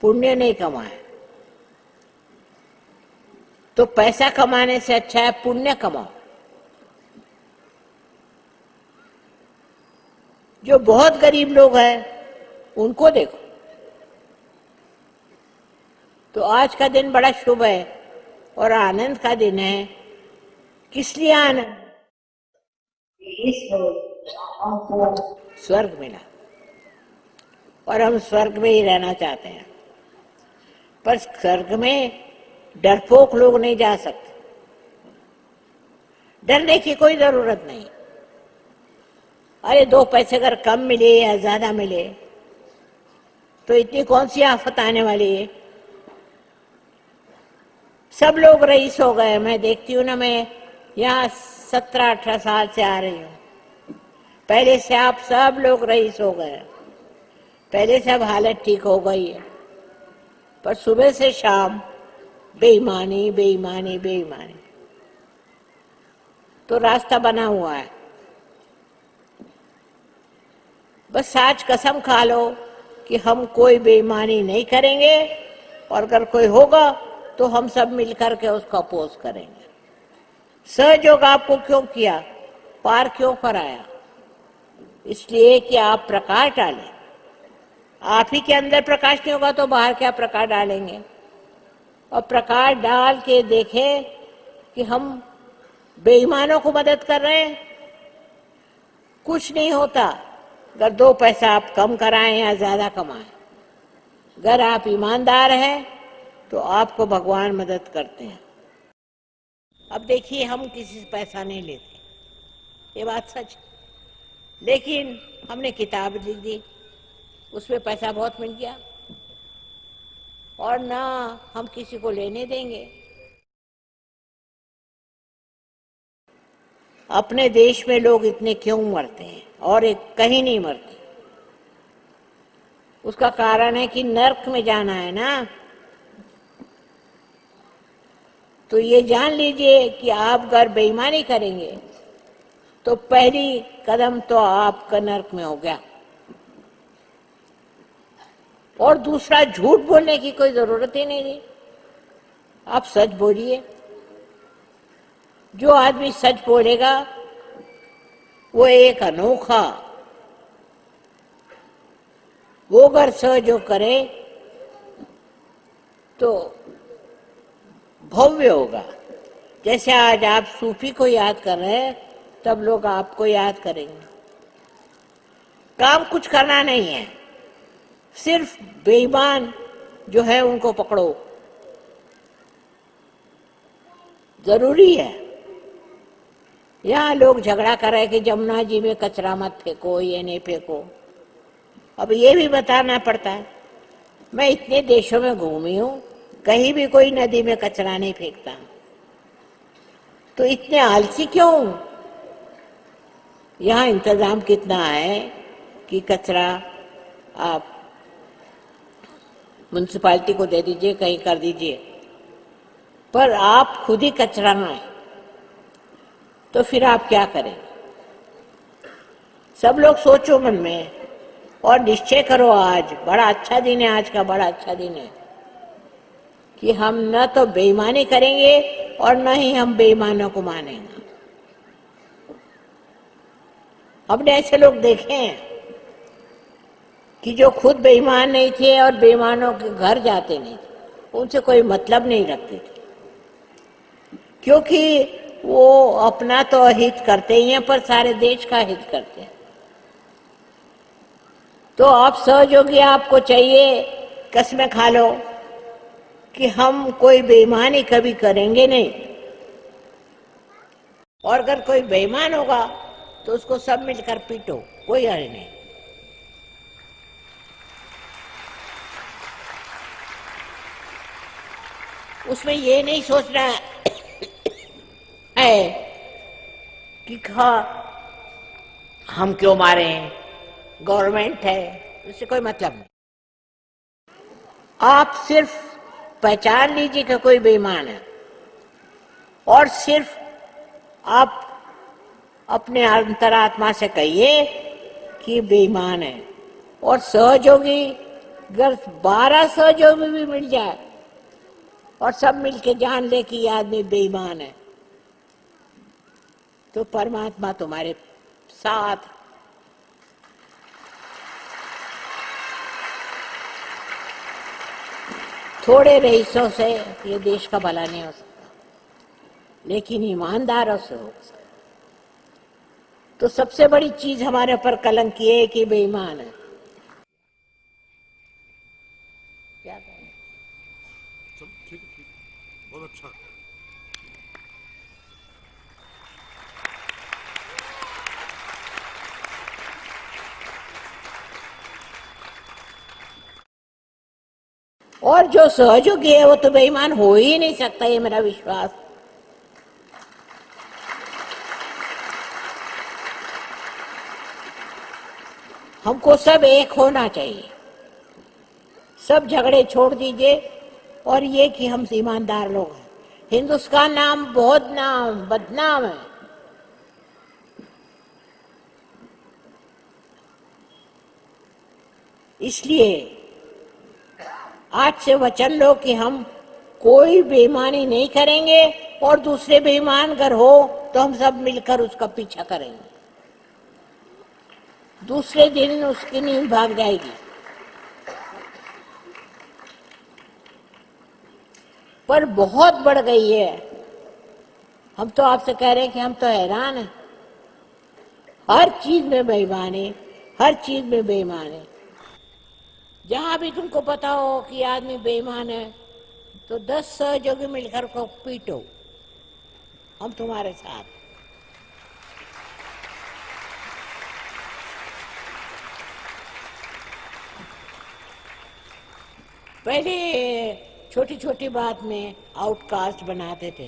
पुण्य नहीं कमाया। तो पैसा कमाने से अच्छा है पुण्य कमाओ। जो बहुत गरीब लोग हैं उनको देखो। तो आज का दिन बड़ा शुभ है और आनंद का दिन है। किस लिए आनंद? इस आपको स्वर्ग मिला। और हम स्वर्ग में ही रहना चाहते हैं, पर स्वर्ग में डरपोक लोग नहीं जा सकते। डरने की कोई जरूरत नहीं। अरे 2 पैसे अगर कम मिले या ज्यादा मिले तो इतनी कौन सी आफत आने वाली है। सब लोग रईस हो गए। मैं देखती हूँ ना, मैं यहाँ 17-18 साल से आ रही हूँ। पहले से आप सब लोग रईस हो गए, पहले से अब हालत ठीक हो गई है, पर सुबह से शाम बेईमानी बेईमानी बेईमानी। तो रास्ता बना हुआ है। बस आज कसम खा लो कि हम कोई बेईमानी नहीं करेंगे, और अगर कोई होगा तो हम सब मिलकर के उसको अपोज करेंगे। सहयोग आपको क्यों किया, पार क्यों कराया? इसलिए कि आप प्रकाश डालें। आप ही के अंदर प्रकाश नहीं होगा तो बाहर क्या प्रकाश डालेंगे? और प्रकाश डाल के देखें कि हम बेईमानों को मदद कर रहे हैं। कुछ नहीं होता अगर 2 पैसा आप कम कराएं या ज्यादा कमाएं। अगर आप ईमानदार हैं तो आपको भगवान मदद करते हैं। अब देखिए, हम किसी से पैसा नहीं लेते, ये बात सच। लेकिन हमने किताब लिख दी, उसमें पैसा बहुत मिल गया, और ना हम किसी को लेने देंगे। अपने देश में लोग इतने क्यों मरते हैं और एक कहीं नहीं मरते? उसका कारण है कि नर्क में जाना है ना। तो ये जान लीजिए कि आप अगर बेईमानी करेंगे तो पहली कदम तो आपका नर्क में हो गया। और दूसरा, झूठ बोलने की कोई जरूरत ही नहीं थी। आप सच बोलिए। जो आदमी सच बोलेगा वो एक अनोखा, वो अगर सहयोग करे तो भव्य होगा। जैसे आज आप सूफी को याद कर रहे हैं, तब लोग आपको याद करेंगे। काम कुछ करना नहीं है, सिर्फ बेईमान जो है उनको पकड़ो। जरूरी है। यहाँ लोग झगड़ा कर रहे हैं कि जमुना जी में कचरा मत फेंको, ये नहीं फेंको। अब ये भी बताना पड़ता है। मैं इतने देशों में घूमी हूँ, कहीं भी कोई नदी में कचरा नहीं फेंकता। तो इतने आलसी क्यों? यहाँ इंतजाम कितना है कि कचरा आप म्युनिसिपालिटी को दे दीजिए, कहीं कर दीजिए, पर आप खुद ही कचरा ना है तो फिर आप क्या करेंगे? सब लोग सोचो मन में और निश्चय करो। आज बड़ा अच्छा दिन है, आज का बड़ा अच्छा दिन है कि हम न तो बेईमानी करेंगे और न ही हम बेईमानों को मानेंगे। हमने ऐसे लोग देखे हैं कि जो खुद बेईमान नहीं थे और बेईमानों के घर जाते नहीं थे, उनसे कोई मतलब नहीं रखते थे, क्योंकि वो अपना तो हित करते ही हैं पर सारे देश का हित करते हैं। तो आप सहयोगी, आपको चाहिए, कसमें खा लो कि हम कोई बेईमानी कभी करेंगे नहीं, और अगर कोई बेईमान होगा तो उसको सब मिलकर पीटो, कोई हर्ज नहीं। उसमें ये नहीं सोचना है कि हम क्यों मारे, गवर्नमेंट है, उससे कोई मतलब नहीं। आप सिर्फ पहचान लीजिए कि कोई बेईमान है, और सिर्फ आप अपने अंतरात्मा से कहिए कि बेईमान है। और सहयोगी, अगर 12 सहयोगी भी मिल जाए और सब मिलके जान ले कि ये आदमी बेईमान है, तो परमात्मा तुम्हारे साथ। थोड़े रईसों से ये देश का भला नहीं हो सकता, लेकिन ईमानदारों से हो सकता। तो सबसे बड़ी चीज हमारे ऊपर कलंक ये है कि बेईमान है। अच्छा। और जो सहयोगी है वो तो बेईमान हो ही नहीं सकता, ये मेरा विश्वास। हमको सब एक होना चाहिए, सब झगड़े छोड़ दीजिए, और ये कि हम ईमानदार लोग हैं। हिंदुस्तान नाम बहुत नाम बदनाम है, इसलिए आज से वचन लो कि हम कोई बेईमानी नहीं करेंगे, और दूसरे बेईमान अगर हो तो हम सब मिलकर उसका पीछा करेंगे। दूसरे दिन उसकी नींद भाग जाएगी। पर बहुत बढ़ गई है। हम तो आपसे कह रहे हैं कि हम तो हैरान हैं। हर चीज में बेईमान है, हर चीज में बेईमान है। जहां भी तुमको पता हो कि आदमी बेईमान है तो 10 सहयोगी मिलकर को पीटो, हम तुम्हारे साथ। पहले छोटी छोटी बात में आउटकास्ट बनाते थे।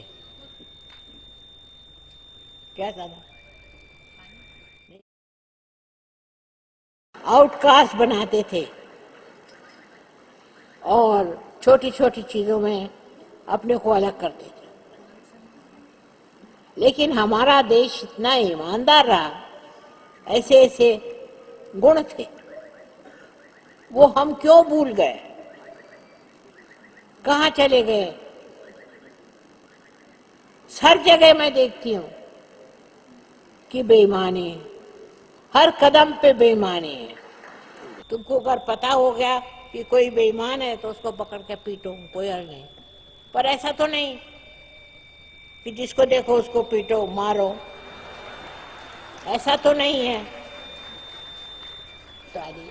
क्या था? आउटकास्ट बनाते थे और छोटी छोटी चीजों में अपने को अलग करते थे। लेकिन हमारा देश इतना ईमानदार रहा, ऐसे ऐसे गुण थे, वो हम क्यों भूल गए? कहाँ चले गए? हर जगह मैं देखती हूँ कि बेईमानी है, हर कदम पे बेईमानी है। तुमको अगर पता हो गया कि कोई बेईमान है तो उसको पकड़ के पीटो, कोई हर्ज नहीं। पर ऐसा तो नहीं कि जिसको देखो उसको पीटो मारो, ऐसा तो नहीं है। सारी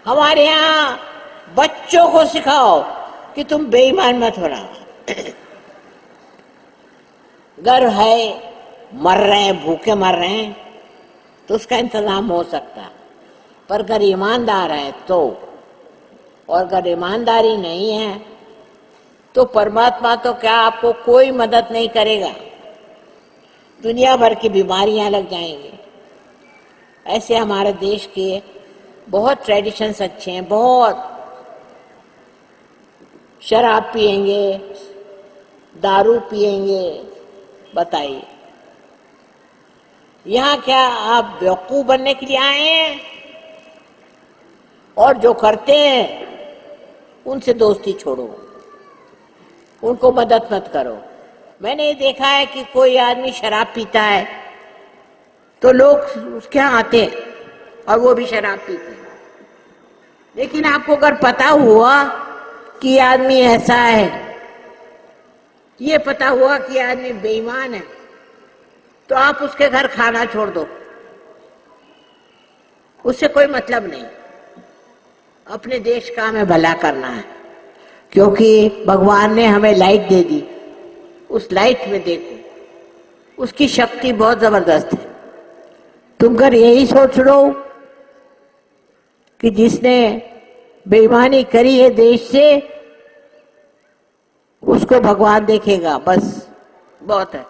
हमारे यहाँ बच्चों को सिखाओ कि तुम बेईमान मत होना। घर है, मर रहे हैं, भूखे मर रहे हैं तो उसका इंतजाम हो सकता है, पर अगर ईमानदार है तो, और अगर ईमानदारी नहीं है तो परमात्मा तो क्या आपको कोई मदद नहीं करेगा, दुनिया भर की बीमारियां लग जाएंगी। ऐसे हमारे देश के बहुत ट्रेडिशंस अच्छे हैं, बहुत। शराब पिएंगे, दारू पिएंगे, बताइए यहाँ क्या आप बेवकूफ बनने के लिए आए हैं? और जो करते हैं उनसे दोस्ती छोड़ो, उनको मदद मत करो। मैंने देखा है कि कोई आदमी शराब पीता है तो लोग उसके यहाँ आते हैं और वो भी शराब पीते हैं। लेकिन आपको अगर पता हुआ कि आदमी ऐसा है, ये पता हुआ कि आदमी बेईमान है, तो आप उसके घर खाना छोड़ दो, उससे कोई मतलब नहीं। अपने देश का हमें भला करना है, क्योंकि भगवान ने हमें लाइट दे दी। उस लाइट में देखो, उसकी शक्ति बहुत जबरदस्त है। तुम कर यही सोच लो कि जिसने बेईमानी करी है देश से, उसको भगवान देखेगा, बस बहुत है।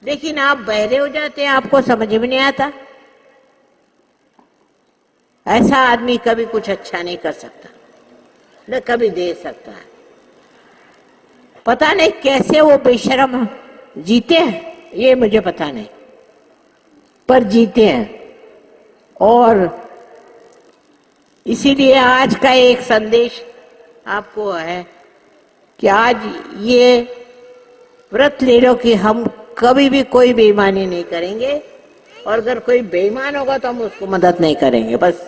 लेकिन आप बहरे हो जाते हैं, आपको समझ में नहीं आता। ऐसा आदमी कभी कुछ अच्छा नहीं कर सकता, न कभी दे सकता है। पता नहीं कैसे वो बेशर्म जीते हैं, ये मुझे पता नहीं, पर जीते हैं। और इसीलिए आज का एक संदेश आपको है कि आज ये व्रत ले लो कि हम कभी भी कोई बेईमानी नहीं करेंगे, और अगर कोई बेईमान होगा तो हम उसको मदद नहीं करेंगे, बस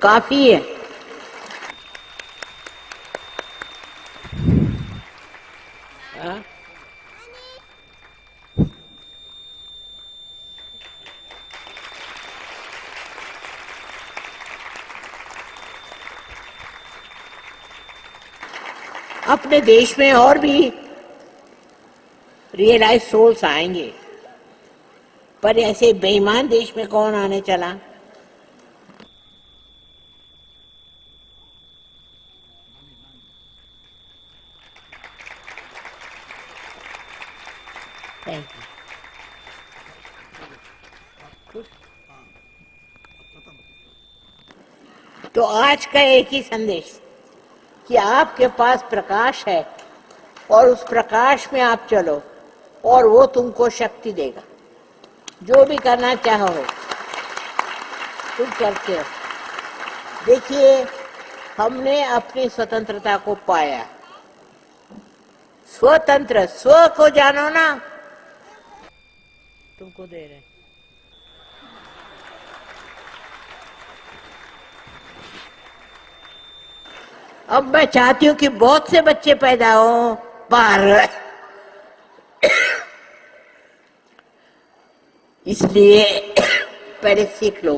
काफी है। हाँ? अपने देश में और भी रियलाइज सोल्स आएंगे, पर ऐसे बेईमान देश में कौन आने चला? Thank you. तो आज का एक ही संदेश कि आपके पास प्रकाश है और उस प्रकाश में आप चलो और वो तुमको शक्ति देगा। जो भी करना चाहो तुम करते हो। देखिए, हमने अपनी स्वतंत्रता को पाया। स्वतंत्र, स्व को जानो ना, तुमको दे रहे। अब मैं चाहती हूँ कि बहुत से बच्चे पैदा हो बाहर, इसलिए पहले सीख लो।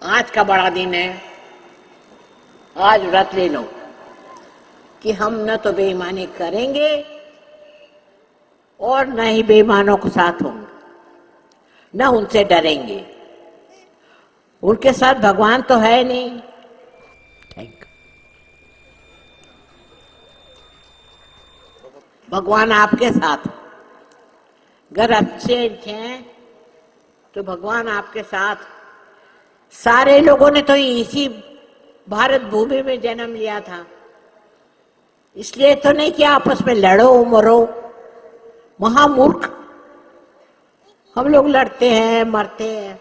आज का बड़ा दिन है, आज व्रत ले लो कि हम न तो बेईमानी करेंगे और न ही बेईमानों के साथ होंगे, न उनसे डरेंगे। उनके साथ भगवान तो है नहीं। Thank you. भगवान आपके साथ। अगर अच्छे हैं तो भगवान आपके साथ। सारे लोगों ने तो इसी भारत भूमि में जन्म लिया था, इसलिए तो नहीं कि आपस में लड़ो मरो। महामूर्ख हम लोग लड़ते हैं, मरते हैं।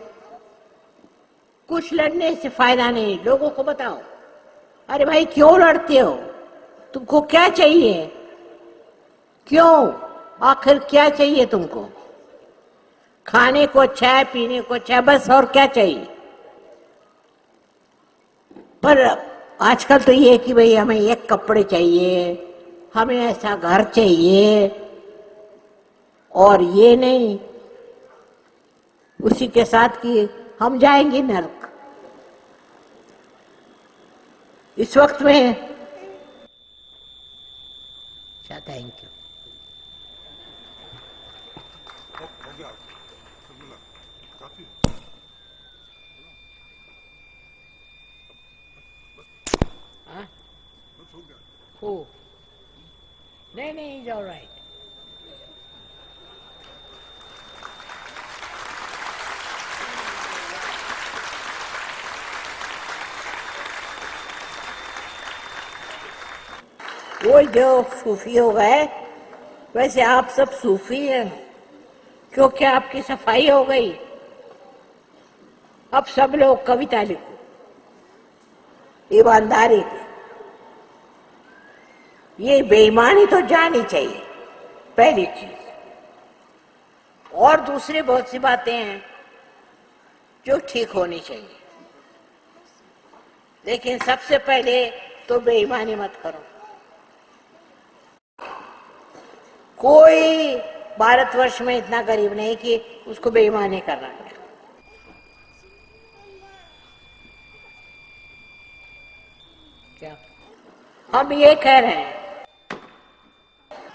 कुछ लड़ने से फायदा नहीं। लोगों को बताओ, अरे भाई क्यों लड़ते हो? तुमको क्या चाहिए? क्यों? आखिर क्या चाहिए तुमको? खाने को अच्छा है, पीने को अच्छा है, बस। और क्या चाहिए? पर आजकल तो ये कि भाई हमें एक कपड़े चाहिए, हमें ऐसा घर चाहिए, और ये नहीं उसी के साथ कि हम जाएंगे नरक। इस वक्त में थैंक यू। Who? नहीं नहीं, इज ऑलराइट। वो जो सूफी हो गए, वैसे आप सब सूफी हैं, क्योंकि आपकी सफाई हो गई। अब सब लोग कविता लिखो, ईमानदारी की। ये बेईमानी तो जानी चाहिए, पहली चीज। और दूसरी बहुत सी बातें हैं जो ठीक होनी चाहिए, लेकिन सबसे पहले तो बेईमानी मत करो। कोई भारतवर्ष में इतना गरीब नहीं कि उसको बेईमानी करना है। क्या हम ये कह रहे हैं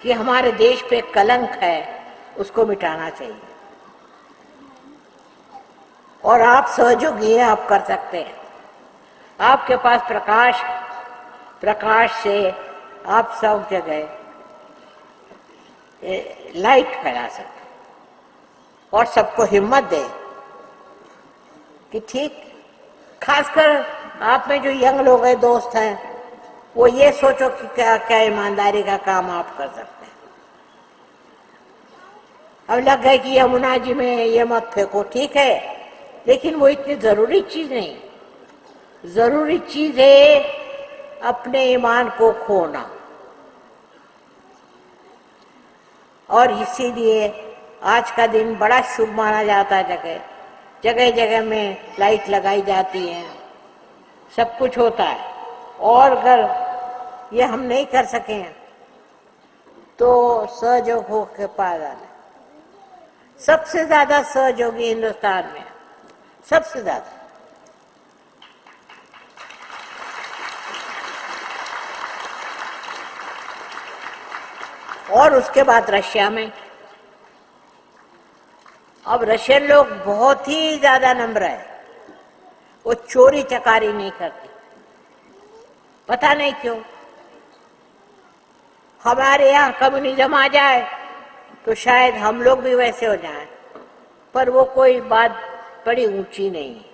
कि हमारे देश पे कलंक है, उसको मिटाना चाहिए। और आप सहयोगी हैं, आप कर सकते हैं। आपके पास प्रकाश, प्रकाश से आप सब जगह लाइट फैला सकते और सबको हिम्मत दे कि ठीक। खासकर आप में जो यंग लोग हैं, दोस्त हैं, वो ये सोचो कि क्या क्या ईमानदारी का काम आप कर सकते हैं। अब लग गए कि यमुना जी में ये मत फेंको, ठीक है, लेकिन वो इतनी जरूरी चीज नहीं। जरूरी चीज है अपने ईमान को खोना। और इसीलिए आज का दिन बड़ा शुभ माना जाता है। जगह जगह जगह में लाइट लगाई जाती है, सब कुछ होता है। और अगर ये हम नहीं कर सके हैं तो सहयोग के पास आना। सबसे ज्यादा सहयोगी हिंदुस्तान में, सबसे ज्यादा। और उसके बाद रशिया में। अब रशियन लोग बहुत ही ज्यादा नम्र है, वो चोरी चकारी नहीं करते। पता नहीं क्यों। हमारे यहाँ कम्युनिज्म आ जाए तो शायद हम लोग भी वैसे हो जाएं, पर वो कोई बात बड़ी ऊंची नहीं है।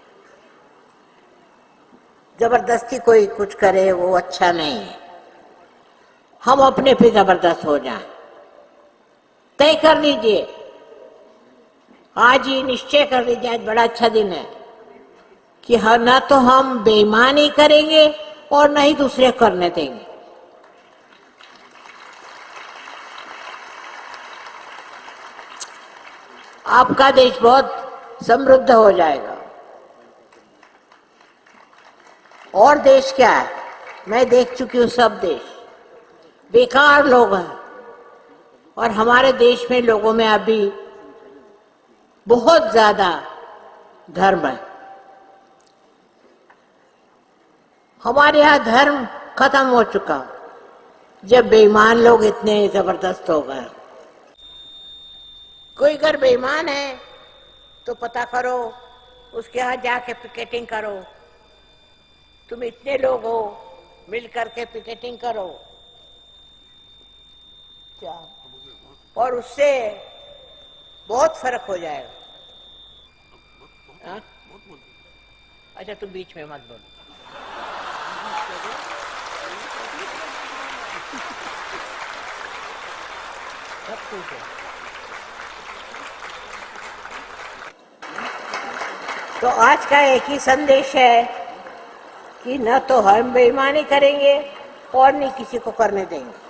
जबरदस्ती कोई कुछ करे वो अच्छा नहीं है। हम अपने पे जबरदस्त हो जाएं। तय कर लीजिए, आज ही निश्चय कर लीजिए, आज बड़ा अच्छा दिन है कि ना तो हम बेईमानी करेंगे और न ही दूसरे करने देंगे। आपका देश बहुत समृद्ध हो जाएगा। और देश क्या है, मैं देख चुकी हूं सब देश बेकार लोग हैं, और हमारे देश में लोगों में अभी बहुत ज्यादा धर्म है। हमारे यहाँ धर्म खत्म हो चुका जब बेईमान लोग इतने जबरदस्त हो गए। कोई अगर बेईमान है तो पता करो, उसके यहाँ जाके पिकेटिंग करो। तुम इतने लोग हो, मिल करके पिकेटिंग करो क्या, और उससे बहुत फर्क हो जाएगा। हाँ? अच्छा तुम बीच में मत बोलो। सब ठीक है। तो आज का एक ही संदेश है कि न तो हम बेईमानी करेंगे और नहीं किसी को करने देंगे।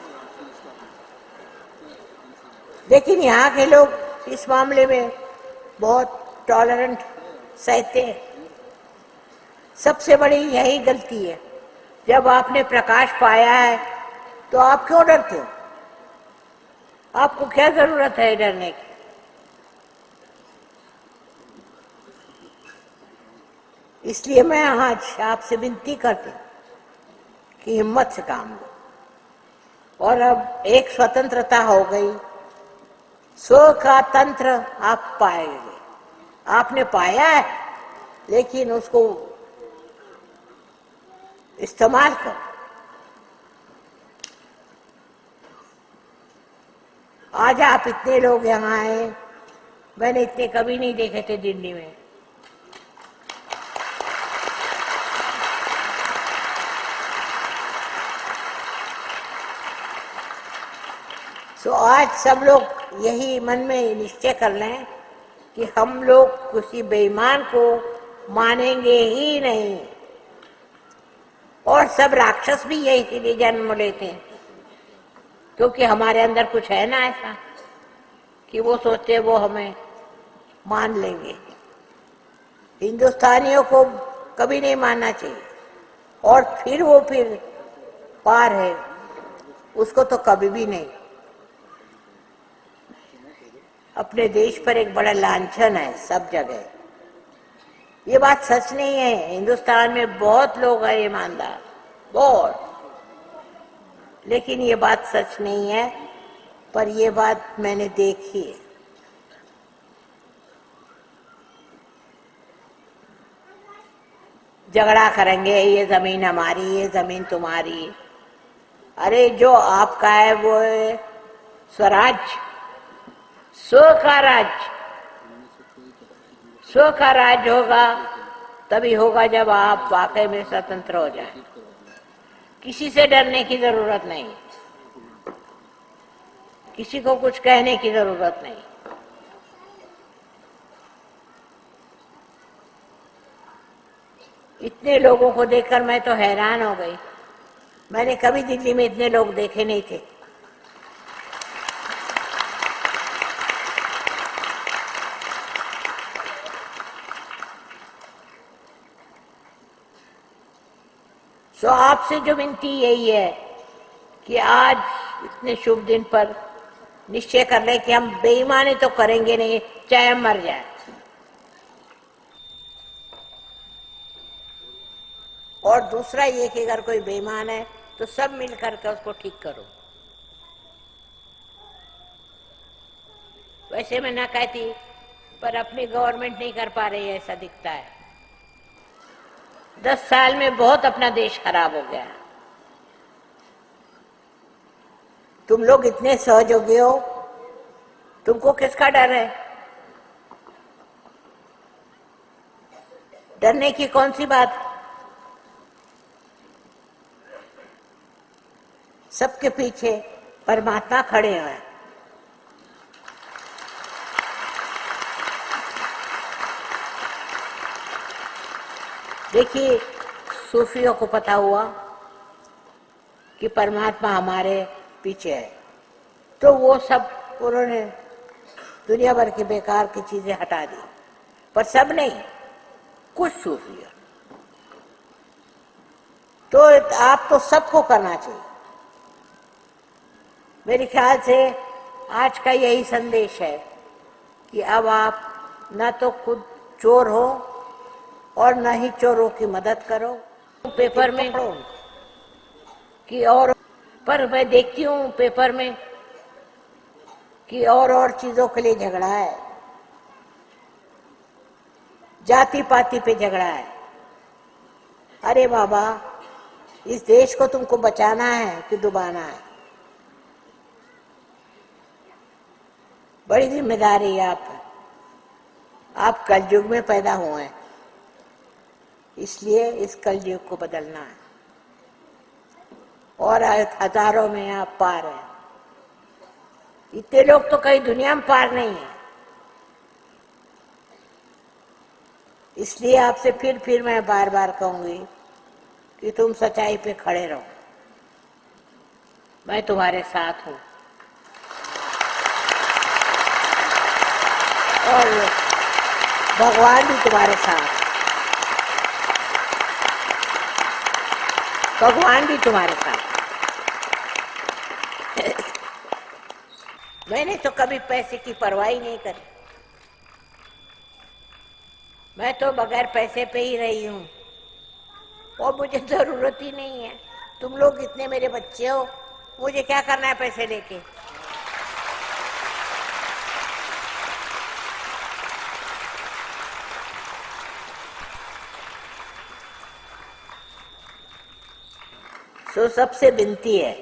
लेकिन यहाँ के लोग इस मामले में बहुत टॉलरेंट सहते हैं। सबसे बड़ी यही गलती है, जब आपने प्रकाश पाया है तो आप क्यों डरते हो? आपको क्या जरूरत है डरने की? इसलिए मैं आज आपसे विनती करती हूँ कि हिम्मत से काम लो। और अब एक स्वतंत्रता हो गई, स्व का तंत्र आप पाएंगे। आपने पाया है, लेकिन उसको इस्तेमाल करो। आज आप इतने लोग यहाँ आए, मैंने इतने कभी नहीं देखे थे दिल्ली में। तो आज सब लोग यही मन में निश्चय कर लें कि हम लोग किसी बेईमान को मानेंगे ही नहीं। और सब राक्षस भी यही इसीलिए जन्म लेते हैं क्योंकि हमारे अंदर कुछ है ना ऐसा कि वो सोचते वो हमें मान लेंगे। हिंदुस्तानियों को कभी नहीं मानना चाहिए, और फिर पार है, उसको तो कभी भी नहीं। अपने देश पर एक बड़ा लांछन है सब जगह। ये बात सच नहीं है। हिंदुस्तान में बहुत लोग हैं ईमानदार, बहुत, लेकिन ये बात सच नहीं है। पर ये बात मैंने देखी है। झगड़ा करेंगे, ये जमीन हमारी, ये जमीन तुम्हारी। अरे जो आपका है वो है स्वराज, स्व का राज्य। स्व का राज्य होगा तभी होगा जब आप वाकई में स्वतंत्र हो जाएं। किसी से डरने की जरूरत नहीं, किसी को कुछ कहने की जरूरत नहीं। इतने लोगों को देखकर मैं तो हैरान हो गई। मैंने कभी दिल्ली में इतने लोग देखे नहीं थे। तो आपसे जो विनती यही है कि आज इतने शुभ दिन पर निश्चय कर लें कि हम बेईमानी तो करेंगे नहीं, चाहे हम मर जाए। और दूसरा ये कि अगर कोई बेईमान है तो सब मिल करके उसको ठीक करो। वैसे मैं ना कहती, पर अपनी गवर्नमेंट नहीं कर पा रही है, ऐसा दिखता है। 10 साल में बहुत अपना देश खराब हो गया। तुम लोग इतने सहयोगी हो, तुमको किसका डर है? डरने की कौन सी बात? सबके पीछे परमात्मा खड़े हैं। देखिए, सूफियों को पता हुआ कि परमात्मा हमारे पीछे है, तो वो सब उन्होंने दुनिया भर की बेकार की चीजें हटा दी। पर सब नहीं, कुछ सूफियों। तो आप तो सबको करना चाहिए। मेरे ख्याल से आज का यही संदेश है कि अब आप न तो खुद चोर हो और न ही चोरों की मदद करो। पेपर में कि और, पर मैं देखती हूँ पेपर में कि और चीजों के लिए झगड़ा है, जाति पाति पे झगड़ा है। अरे बाबा, इस देश को तुमको बचाना है कि डुबाना है? बड़ी जिम्मेदारी है आप कलयुग में पैदा हुए हैं, इसलिए इस कलयुग को बदलना है। और हजारों में आप पार हैं। इतने लोग तो कई दुनिया में पार नहीं है। इसलिए आपसे फिर मैं बार बार कहूंगी कि तुम सच्चाई पे खड़े रहो। मैं तुम्हारे साथ हूं और भगवान भी तुम्हारे साथ, भगवान भी तुम्हारे साथ। मैंने तो कभी पैसे की परवाह ही नहीं करी। मैं तो बगैर पैसे पे ही रही हूं और मुझे जरूरत ही नहीं है। तुम लोग इतने मेरे बच्चे हो, मुझे क्या करना है पैसे लेके? तो सबसे विनती है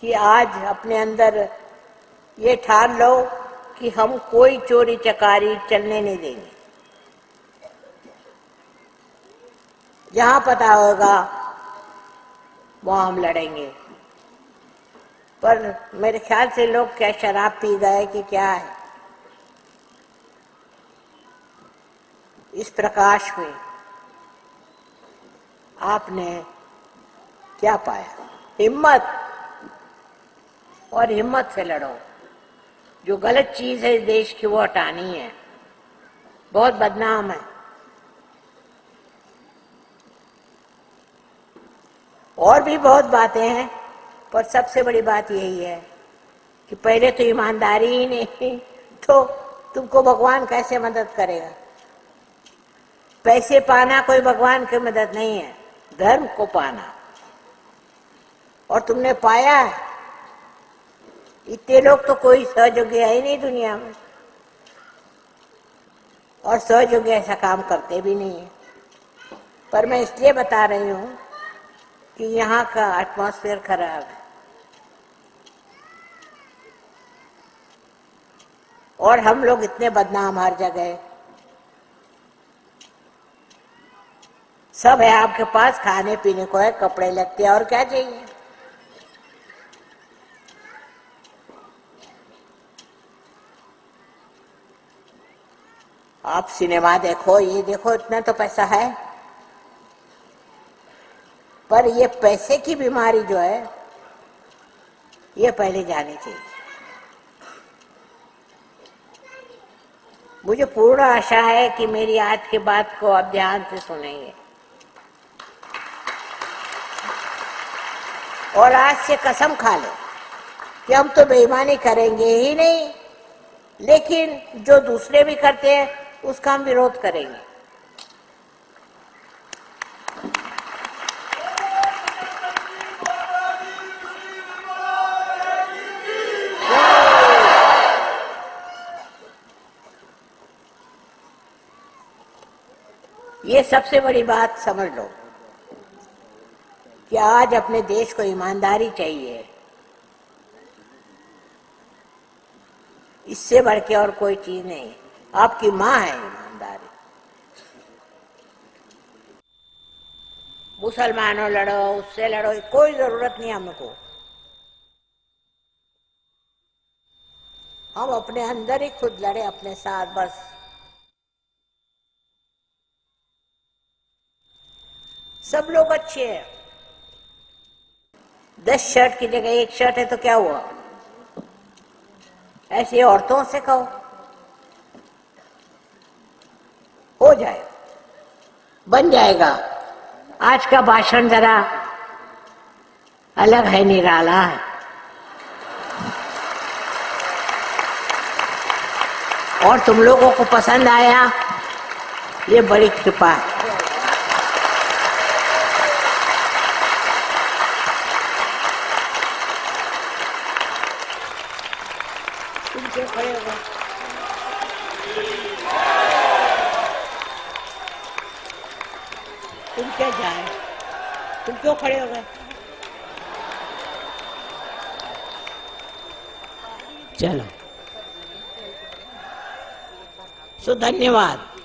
कि आज अपने अंदर ये ठान लो कि हम कोई चोरी चकारी चलने नहीं देंगे। जहां पता होगा वहां हम लड़ेंगे। पर मेरे ख्याल से लोग क्या शराब पी गए कि क्या है? इस प्रकाश में आपने क्या पाया? हिम्मत, और हिम्मत से लड़ो। जो गलत चीज है इस देश की वो हटानी है। बहुत बदनाम है। और भी बहुत बातें हैं, पर सबसे बड़ी बात यही है कि पहले तो ईमानदारी ही नहीं तो तुमको भगवान कैसे मदद करेगा? पैसे पाना कोई भगवान की मदद नहीं है, धर्म को पाना। और तुमने पाया है। इतने लोग तो कोई सहयोगी है ही नहीं दुनिया में, और सहयोगी ऐसा काम करते भी नहीं है। पर मैं इसलिए बता रही हूं कि यहाँ का एटमॉस्फेयर खराब है और हम लोग इतने बदनाम हर जगह। सब है आपके पास, खाने पीने को है, कपड़े लगते हैं, और क्या चाहिए? आप सिनेमा देखो, ये देखो, इतना तो पैसा है। पर ये पैसे की बीमारी जो है ये पहले जानी चाहिए। मुझे पूर्ण आशा है कि मेरी आज की बात को आप ध्यान से सुनेंगे और आज से कसम खा लो कि हम तो बेईमानी करेंगे ही नहीं, लेकिन जो दूसरे भी करते हैं उसका हम विरोध करेंगे। ये सबसे बड़ी बात समझ लो कि आज अपने देश को ईमानदारी चाहिए, इससे बढ़ के और कोई चीज नहीं। आपकी माँ है ईमानदारी। मुसलमानों लड़ो, उससे लड़ो, कोई जरूरत नहीं हमको। हम अपने अंदर ही खुद लड़े अपने साथ बस। सब लोग अच्छे हैं। 10 शर्ट की जगह 1 शर्ट है तो क्या हुआ? ऐसे औरतों से कहो, हो जाए, बन जाएगा। आज का भाषण जरा अलग है, निराला है। और तुम लोगों को पसंद आया, ये बड़ी कृपा है। तुम क्यों खड़े हो गए? तुम क्या जाए? तुम क्यों खड़े हो गए? चलो, सो धन्यवाद।